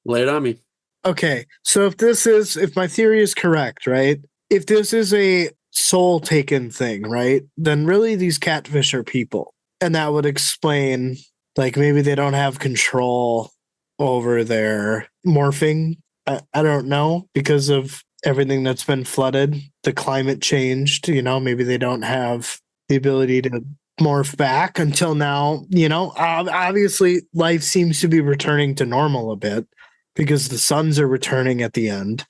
lay it on me. Okay, so if my theory is correct, right? If this is a soul taken thing, right? Then really these catfish are people. And that would explain, like, maybe they don't have control over their morphing. I don't know, because of everything that's been flooded, the climate changed, maybe they don't have the ability to morph back until now. Obviously life seems to be returning to normal a bit because the suns are returning at the end.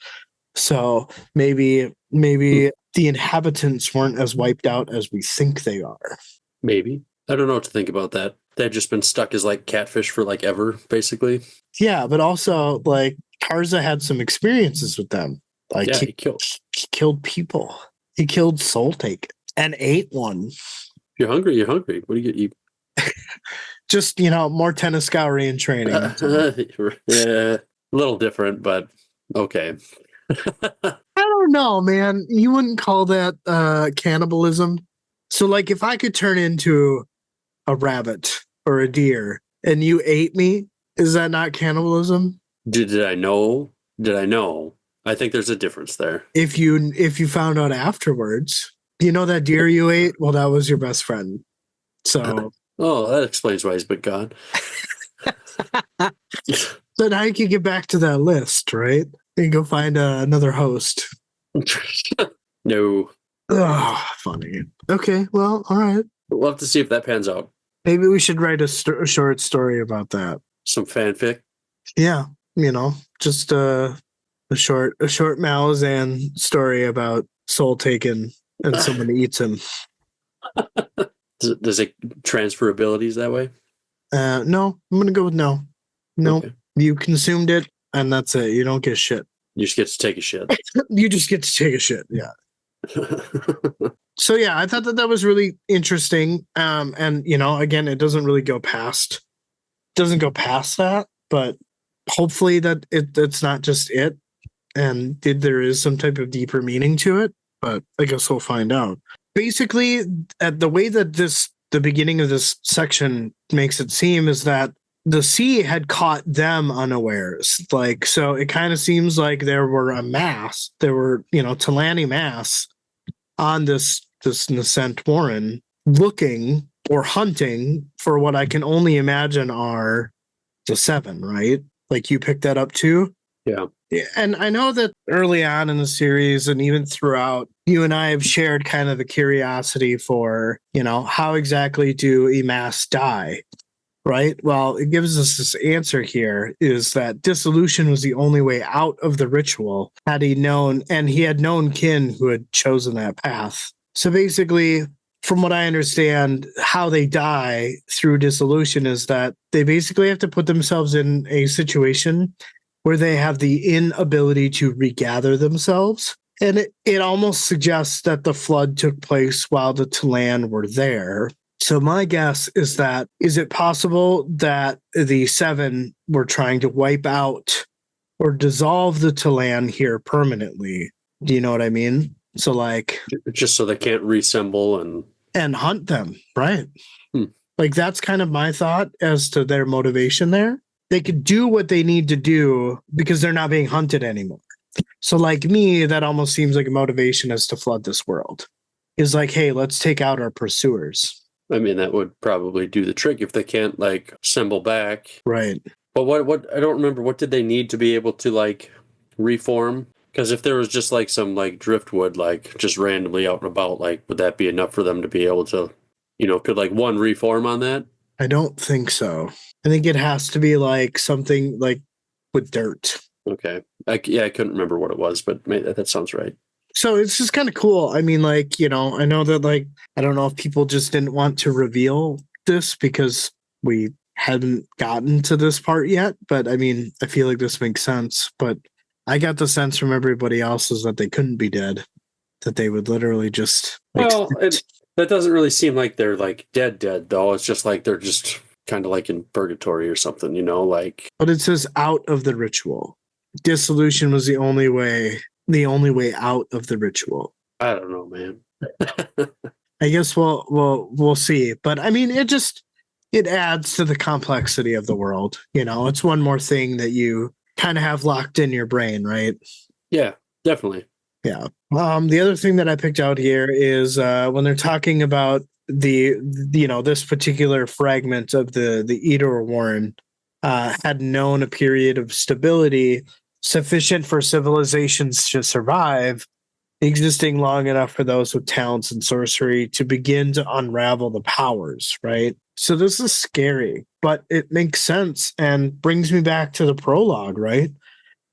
So maybe the inhabitants weren't as wiped out as we think they are. Maybe. I don't know what to think about that. They've just been stuck as like catfish for like ever, basically. Yeah, but also like Tarza had some experiences with them. Like he killed people. He killed Soul Taken and ate one. You're hungry. You're hungry. What do you eat? Just, more Tenniscaurian training. Yeah, a little different, but okay. I don't know, man. You wouldn't call that cannibalism. So, like, if I could turn into a rabbit or a deer and you ate me, is that not cannibalism? Did I know? I think there's a difference there. If you found out afterwards, that deer you ate, well, that was your best friend. So that explains why he's been gone. So now you can get back to that list, right? And go find another host. No. Oh, funny. Okay, well, all right. We'll have to see if that pans out. Maybe we should write a short story about that. Some fanfic. Yeah, just a short Malazan story about Soul Taken and someone eats him. Does it transfer abilities that way? No, I'm gonna go with no. No, okay. You consumed it, and that's it. You don't get shit. You just get to take a shit. You just get to take a shit. Yeah. So yeah, I thought that was really interesting. And again, it doesn't really go past that, but hopefully that it's not just it, and there is some type of deeper meaning to it. But I guess we'll find out. Basically, the way that this the beginning of this section makes it seem is that the sea had caught them unawares. Like, so it kind of seems like there were Talani mass on this nascent warren looking or hunting for what I can only imagine are the seven, right? Like, you picked that up too? Yeah. And I know that early on in the series and even throughout, you and I have shared kind of the curiosity for, how exactly do Emas die? Right? Well, it gives us this answer here is that dissolution was the only way out of the ritual had he known, and he had known kin who had chosen that path. So basically, from what I understand, how they die through dissolution is that they basically have to put themselves in a situation where they have the inability to regather themselves. And it almost suggests that the flood took place while the Talan were there. So my guess is that, is it possible that the seven were trying to wipe out or dissolve the Talan here permanently? Do you know what I mean? So like, just so they can't reassemble and hunt them, right? Hmm. Like, that's kind of my thought as to their motivation there. They could do what they need to do because they're not being hunted anymore. So like me, that almost seems like a motivation is to flood this world. Is like, hey, let's take out our pursuers. I mean, that would probably do the trick if they can't like assemble back. Right. But what I don't remember, what did they need to be able to like reform? Because if there was just like some like driftwood, like just randomly out and about, like would that be enough for them to be able to, could like one reform on that? I don't think so. I think it has to be like something like with dirt. Okay. I couldn't remember what it was, but that sounds right. So it's just kind of cool. I mean, like, I know that, like, I don't know if people just didn't want to reveal this because we hadn't gotten to this part yet. But I mean, I feel like this makes sense. But I got the sense from everybody else is that they couldn't be dead, that they would literally just. That doesn't really seem like they're like dead, though. It's just like they're just kind of like in purgatory or something, like. But it says out of the ritual. Dissolution was the only way out of the ritual. I don't know, man. I guess we'll see. But I mean, it adds to the complexity of the world. It's one more thing that you kind of have locked in your brain, right? Yeah, definitely. Yeah. The other thing that I picked out here is when they're talking about this particular fragment of the Eater Warren had known a period of stability sufficient for civilizations to survive, existing long enough for those with talents in sorcery to begin to unravel the powers, right? So this is scary, but it makes sense and brings me back to the prologue, right?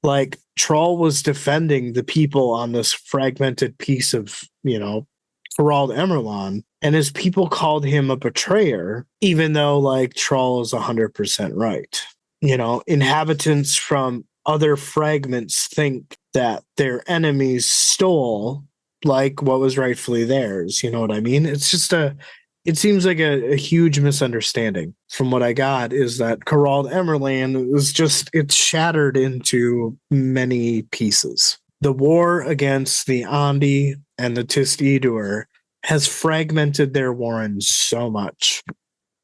Like, Troll was defending the people on this fragmented piece of, Gerald Emerlon, and his people called him a betrayer, even though, like, Troll is 100% right. Inhabitants from other fragments think that their enemies stole like what was rightfully theirs. You know what I mean? It's just it seems like a huge misunderstanding from what I got is that Gerald Emerland was it's shattered into many pieces. The war against the Andi and the Tist-Edur has fragmented their warrens so much.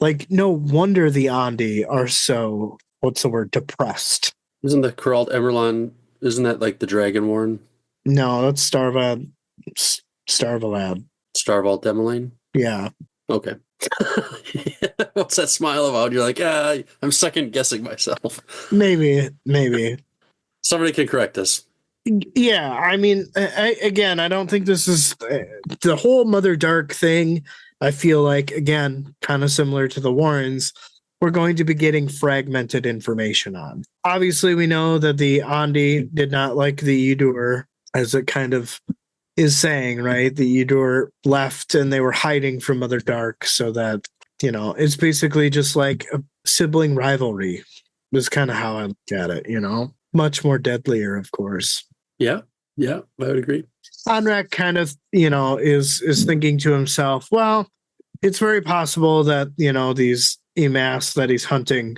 Like, no wonder the Andi are so, depressed. Isn't the Gerald Emerlon, isn't that like the Dragon Warren? No, that's Starvalad. Starval Demeline? Yeah. Okay. What's that smile about? You're like, I'm second guessing myself. Maybe. Somebody can correct us. Yeah, I mean, I don't think this is the whole Mother Dark thing. I feel like, again, kind of similar to the Warrens, we're going to be getting fragmented information on. Obviously, we know that the Andi did not like the Edur, as it kind of is saying, right? The Edur left and they were hiding from Mother Dark so that, it's basically just like a sibling rivalry is kind of how I look at it, Much more deadlier, of course. Yeah, I would agree. Anrak kind of, is thinking to himself, well, it's very possible that, these Emas that he's hunting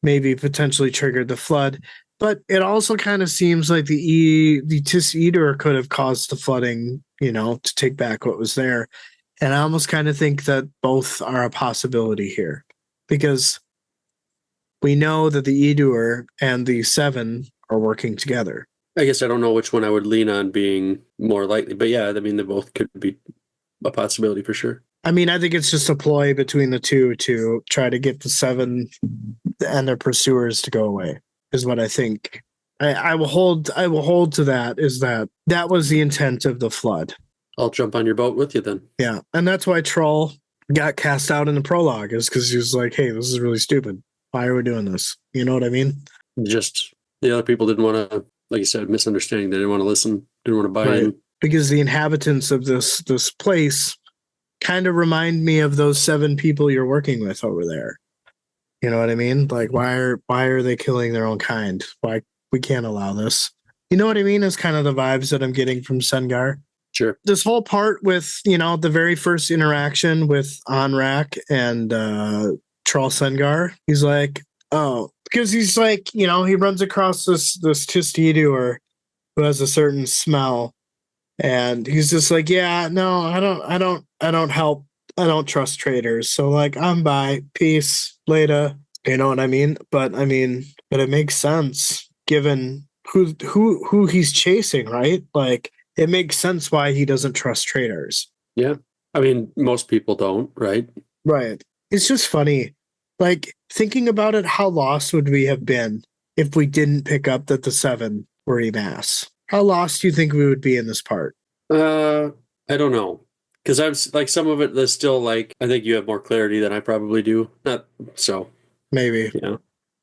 maybe potentially triggered the flood. But it also kind of seems like the Tis Eater could have caused the flooding, to take back what was there. And I almost kind of think that both are a possibility here, because we know that the Edur and the Seven are working together. I guess I don't know which one I would lean on being more likely, but yeah, I mean, they both could be a possibility for sure. I mean, I think it's just a ploy between the two to try to get the Seven and their pursuers to go away, is what I think. I will hold to that, is that was the intent of the flood. I'll jump on your boat with you then. Yeah. And that's why Troll got cast out in the prologue, is because he was like, hey, this is really stupid. Why are we doing this? You know what I mean? Just the other people didn't want to, like you said, misunderstanding. They didn't want to listen, didn't want to buy in. Because the inhabitants of this place kind of remind me of those 7 people you're working with over there. You know what I mean? Like, why are they killing their own kind? Why we can't allow this? You know what I mean? Is kind of the vibes that I'm getting from Sengar. Sure. This whole part with, the very first interaction with Anrak and Troll Sengar, he's like, oh, because he's like, he runs across this Tistidur who has a certain smell, and he's just like, yeah, no, I don't help. I don't trust traders. So like, I'm by, peace, later. You know what I mean? But it makes sense given who he's chasing, right? Like, it makes sense why he doesn't trust traders. Yeah. I mean, most people don't, right? Right. It's just funny. Like, thinking about it, how lost would we have been if we didn't pick up that the 7 were Emass? How lost do you think we would be in this part? I don't know. Because I'm like, some of it is still like, I think you have more clarity than I probably do. Not so. Maybe. Yeah.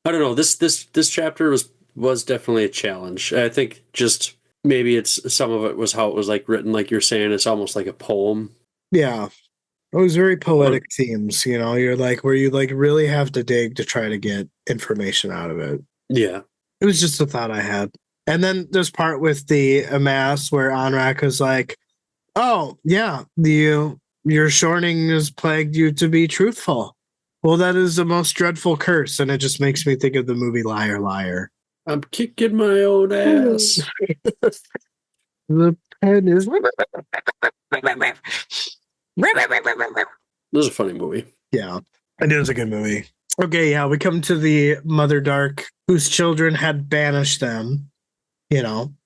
I don't know. This chapter was definitely a challenge. I think just maybe it's some of it was how it was like written, like you're saying, it's almost like a poem. Yeah. It was very poetic themes, you're like, where you like really have to dig to try to get information out of it. Yeah. It was just a thought I had. And then this part with the Amass where Anrak is like, oh, yeah, your shorning has plagued you to be truthful. Well, that is the most dreadful curse. And it just makes me think of the movie Liar, Liar. I'm kicking my own ass. The pen is... This is a funny movie. Yeah, it is a good movie. Okay, yeah, we come to the Mother Dark, whose children had banished them.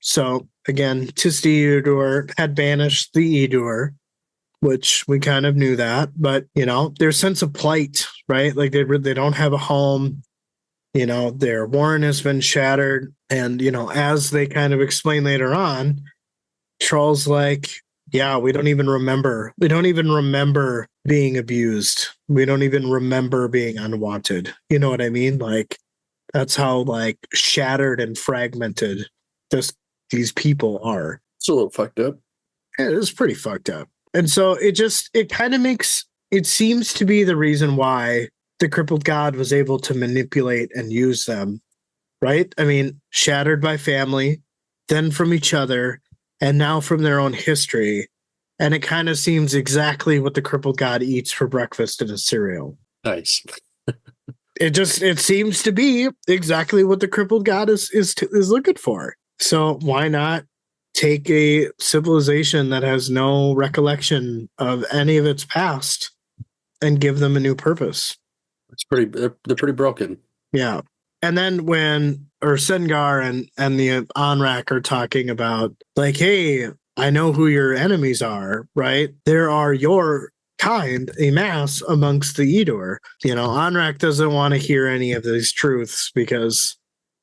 So again, Tistidur had banished the Edur, which we kind of knew that, but their sense of plight, right? Like they don't have a home. Their warren has been shattered, and as they kind of explain later on, Troll's like, yeah, we don't even remember being abused. We don't even remember being unwanted. You know what I mean? Like, that's how like shattered and fragmented these people are. It's a little fucked up. It is pretty fucked up. And so it kind of it seems to be the reason why the crippled god was able to manipulate and use them, right? I mean, shattered by family, then from each other, and now from their own history. And it kind of seems exactly what the crippled god eats for breakfast in a cereal. Nice. It seems to be exactly what the crippled god is looking for. So why not take a civilization that has no recollection of any of its past and give them a new purpose? They're pretty broken. Yeah. And then when Sengar and the Anrak are talking about like, hey, I know who your enemies are, right? There are your kind, a mass amongst the Edur. Anrak doesn't want to hear any of these truths, because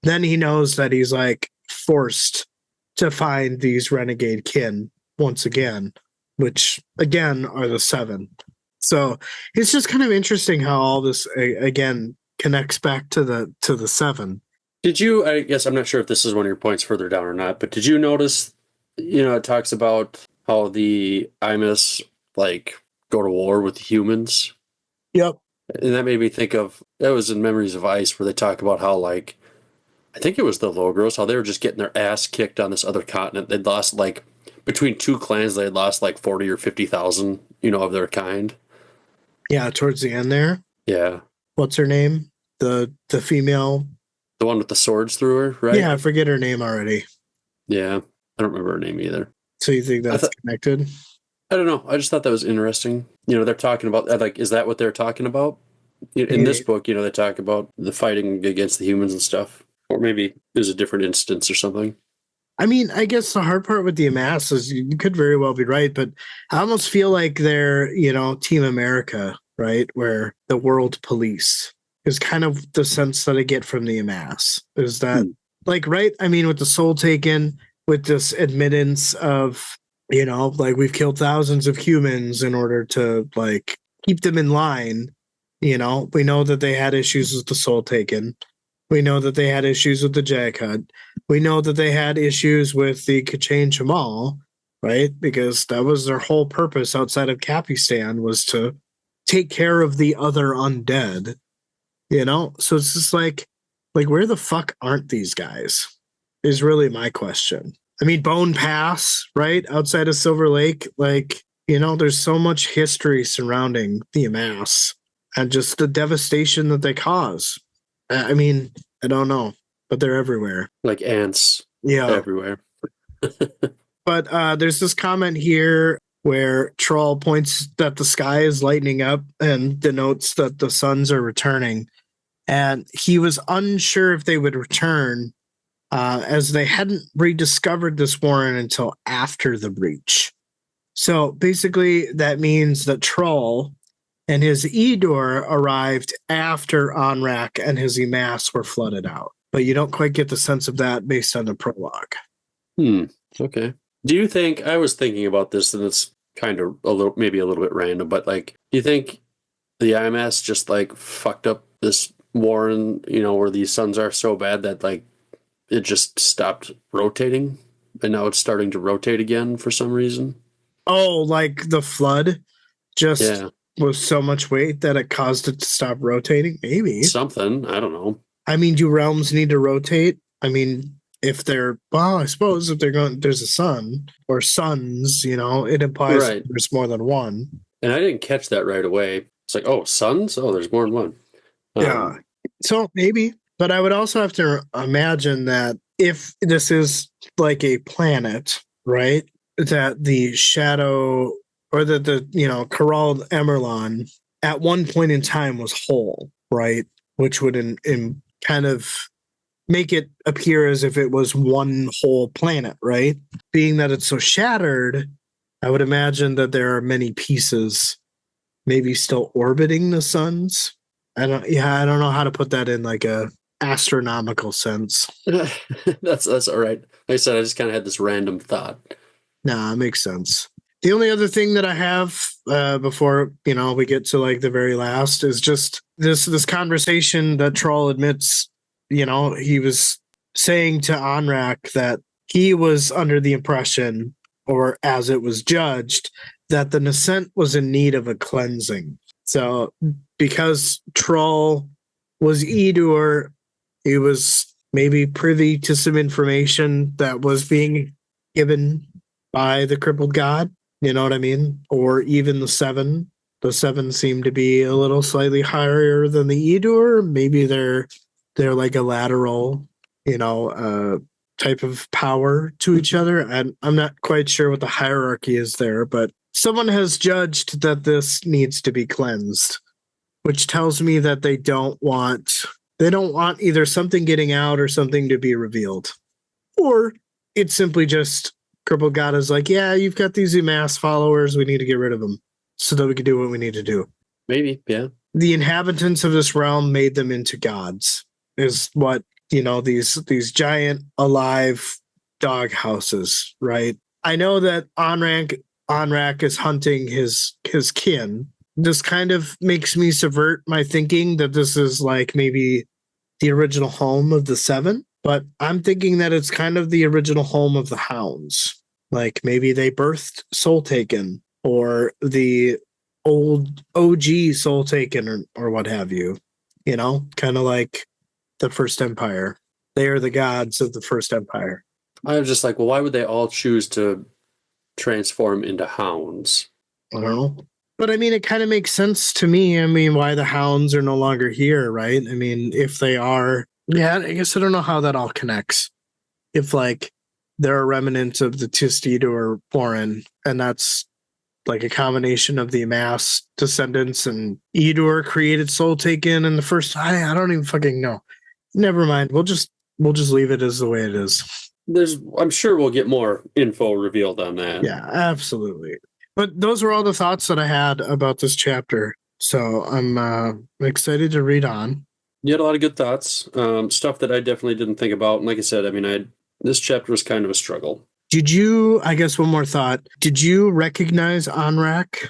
then he knows that he's like forced to find these renegade kin once again, which again are the 7. So it's just kind of interesting how all this again connects back to the 7. Did you? I guess I'm not sure if this is one of your points further down or not, but did you notice? It talks about how the Imus like go to war with the humans. Yep. And that made me think of, that was in Memories of Ice, where they talk about how, like, I think it was the Logros, how they were just getting their ass kicked on this other continent. They'd lost, like, between 2 clans, they had lost like 40 or 50,000, of their kind. Yeah, towards the end there. Yeah. What's her name? The female. The one with the swords through her, right? Yeah, I forget her name already. Yeah. I don't remember her name either. So you think that's connected? I don't know. I just thought that was interesting. They're talking about like, is that what they're talking about in this Maybe. book? They talk about the fighting against the humans and stuff, or maybe there's a different instance or something. I mean, I guess the hard part with the Amass is you could very well be right, but I almost feel like they're, Team America, right? Where the world police is kind of the sense that I get from the Amass. Is that like, right? I mean, with the Soul Taken, with this admittance of, like we've killed thousands of humans in order to like keep them in line. We know that they had issues with the Soul Taken. We know that they had issues with the Jaghut. We know that they had issues with the Kachain Shamal, right? Because that was their whole purpose outside of Capistan was to take care of the other undead. So it's just like where the fuck aren't these guys? Is really my question. I mean, Bone Pass, right? Outside of Silver Lake, there's so much history surrounding the Amass and just the devastation that they cause. I mean, I don't know, but they're everywhere. Like ants everywhere. But there's this comment here where Troll points that the sky is lightening up and denotes that the suns are returning. And he was unsure if they would return as they hadn't rediscovered this warren until after the breach. So basically, that means that Troll and his Edur arrived after Onrak and his Emass were flooded out. But you don't quite get the sense of that based on the prologue. Okay. Do you think, I was thinking about this, and it's kind of maybe a little bit random, but like, do you think the IMS just like fucked up this warren, where these suns are so bad that like it just stopped rotating and now it's starting to rotate again for some reason? Oh, like the flood just was so much weight that it caused it to stop rotating? Maybe. Something. I don't know. I mean, do realms need to rotate? I mean, I suppose if they're going, there's a sun or suns, it implies there's more than one. And I didn't catch that right away. It's like, oh, suns? Oh, there's more than one. Yeah. So maybe, but I would also have to imagine that if this is like a planet, right, that the shadow or the Corald Emerlon at one point in time was whole, right, which would in kind of make it appear as if it was one whole planet, right? Being that it's so shattered, I would imagine that there are many pieces maybe still orbiting the suns. I don't know how to put that in like a astronomical sense. That's all right. Like I said, I just kind of had this random thought. Nah, it makes sense. The only other thing that I have before we get to like the very last is just this conversation that Troll admits. He was saying to Onrak that he was under the impression, or as it was judged, that the Nascent was in need of a cleansing. So because Troll was Edur, he was maybe privy to some information that was being given by the crippled god. You know what I mean? Or even the Seven. The Seven seem to be a little slightly higher than the Edur. Maybe they're like a lateral, type of power to each other. And I'm not quite sure what the hierarchy is there, but someone has judged that this needs to be cleansed, which tells me that they don't want either something getting out or something to be revealed. Or it's simply just Crippled God is like, yeah, you've got these Emass followers, we need to get rid of them so that we can do what we need to do. Maybe, yeah. The inhabitants of this realm made them into gods, is what, these giant alive dog houses, right? I know that Onrak is hunting his kin. This kind of makes me subvert my thinking that this is like maybe the original home of the Seven, but I'm thinking that it's kind of the original home of the Hounds. Like maybe they birthed Soul Taken or the old OG Soul Taken or what have you. Kind of like the First Empire. They are the gods of the First Empire. I was just like, well, why would they all choose to transform into hounds? I don't know. But I mean, it kind of makes sense to me. I mean, why the Hounds are no longer here, right? I mean, if they are, yeah, I guess I don't know how that all connects. If like they're a remnant of the Tistidur Warren, and that's like a combination of the Amass descendants and Edur created Soul Taken in the first. I don't even fucking know. Never mind. We'll just leave it as the way it is. I'm sure we'll get more info revealed on that. Yeah, absolutely. But those were all the thoughts that I had about this chapter. So I'm excited to read on. You had a lot of good thoughts, stuff that I definitely didn't think about. And like I said, I mean, this chapter was kind of a struggle. Did you, I guess one more thought, did you recognize Onrak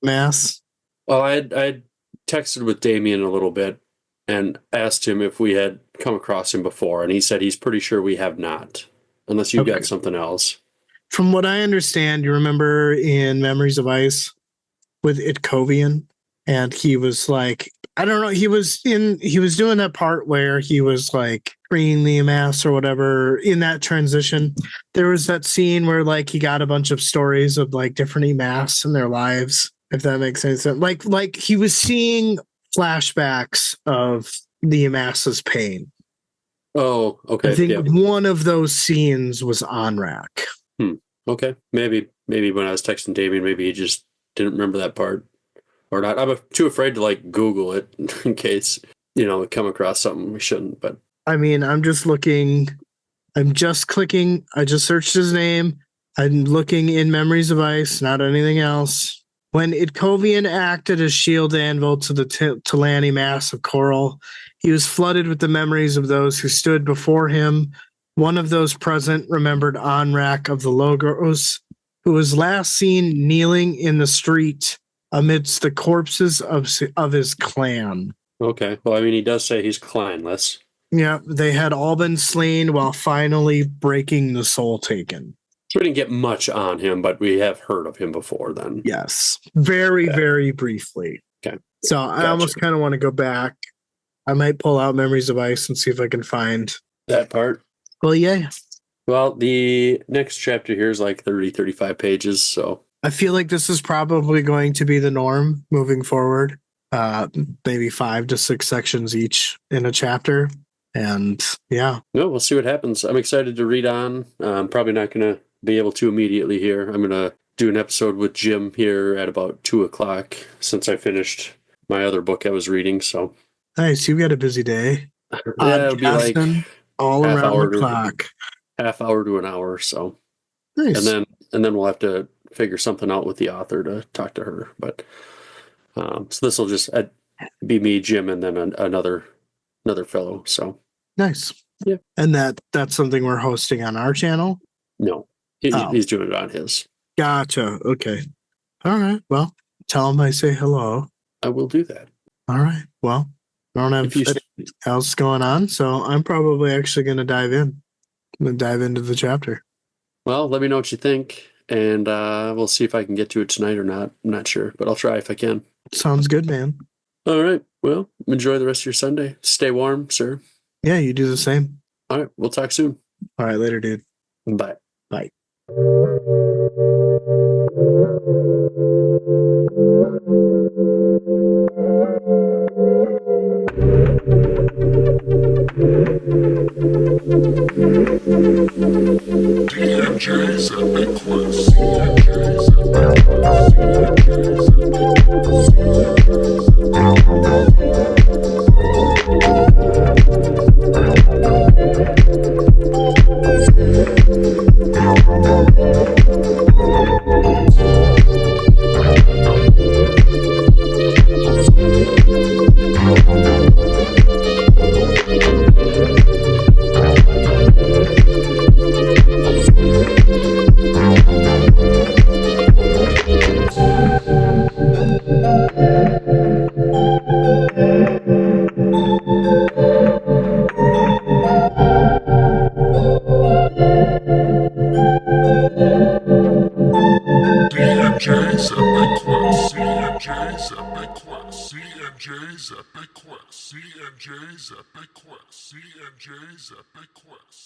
Mass? Well, I texted with Damien a little bit and asked him if we had come across him before, and he said he's pretty sure we have not, unless you've got something else. From what I understand, you remember in Memories of Ice with Itkovian, and he was like, I don't know, he was doing that part where he was like bringing the Amass or whatever in that transition. There was that scene where like he got a bunch of stories of like different Amass in their lives, if that makes any sense. Like he was seeing flashbacks of the Amass's pain. Oh, okay. I think one of those scenes was Onrak. Okay, maybe when I was texting Damien, maybe he just didn't remember that part or not. I'm too afraid to like Google it in case, we come across something we shouldn't. But I mean, I'm just looking. I'm just clicking. I just searched his name. I'm looking in Memories of Ice, not anything else. When Itkovian acted as shield anvil to the Talani mass of coral, he was flooded with the memories of those who stood before him. One of those present remembered Onrak of the Logos, who was last seen kneeling in the street amidst the corpses of his clan. Okay, well, I mean, he does say he's clanless. Yeah, they had all been slain while finally breaking the Soul Taken. So we didn't get much on him, but we have heard of him before then. Yes, very briefly. Okay. So I almost kind of want to go back. I might pull out Memories of Ice and see if I can find that part. Well, yeah. Well, the next chapter here is like 30, 35 pages, so I feel like this is probably going to be the norm moving forward. Maybe 5 to 6 sections each in a chapter. And yeah. No, we'll see what happens. I'm excited to read on. I'm probably not going to be able to immediately here. I'm going to do an episode with Jim here at about 2:00 since I finished my other book I was reading. So nice. You got a busy day. Yeah, it'll be like all around the clock. Half hour to an hour. So nice. And then we'll have to figure something out with the author to talk to her. But so this will just be me, Jim, and then another fellow. So nice. Yeah. And that's something we're hosting on our channel? No, he's doing it on his. Gotcha. Okay. All right. Well, tell him I say hello. I will do that. All right. Well, I don't have anything else going on, so I'm probably actually going to dive in. I'm going to dive into the chapter. Well, let me know what you think, and we'll see if I can get to it tonight or not. I'm not sure, but I'll try if I can. Sounds good, man. All right. Well, enjoy the rest of your Sunday. Stay warm, sir. Yeah, you do the same. All right. We'll talk soon. All right. Later, dude. Bye. Bye. DMJ's Epic Quest. DMJ's Epic Quest. CNJ's Epic Quest. CNJ's Epic Quest. CNJ's Epic Quest. CNJ's Epic Quest.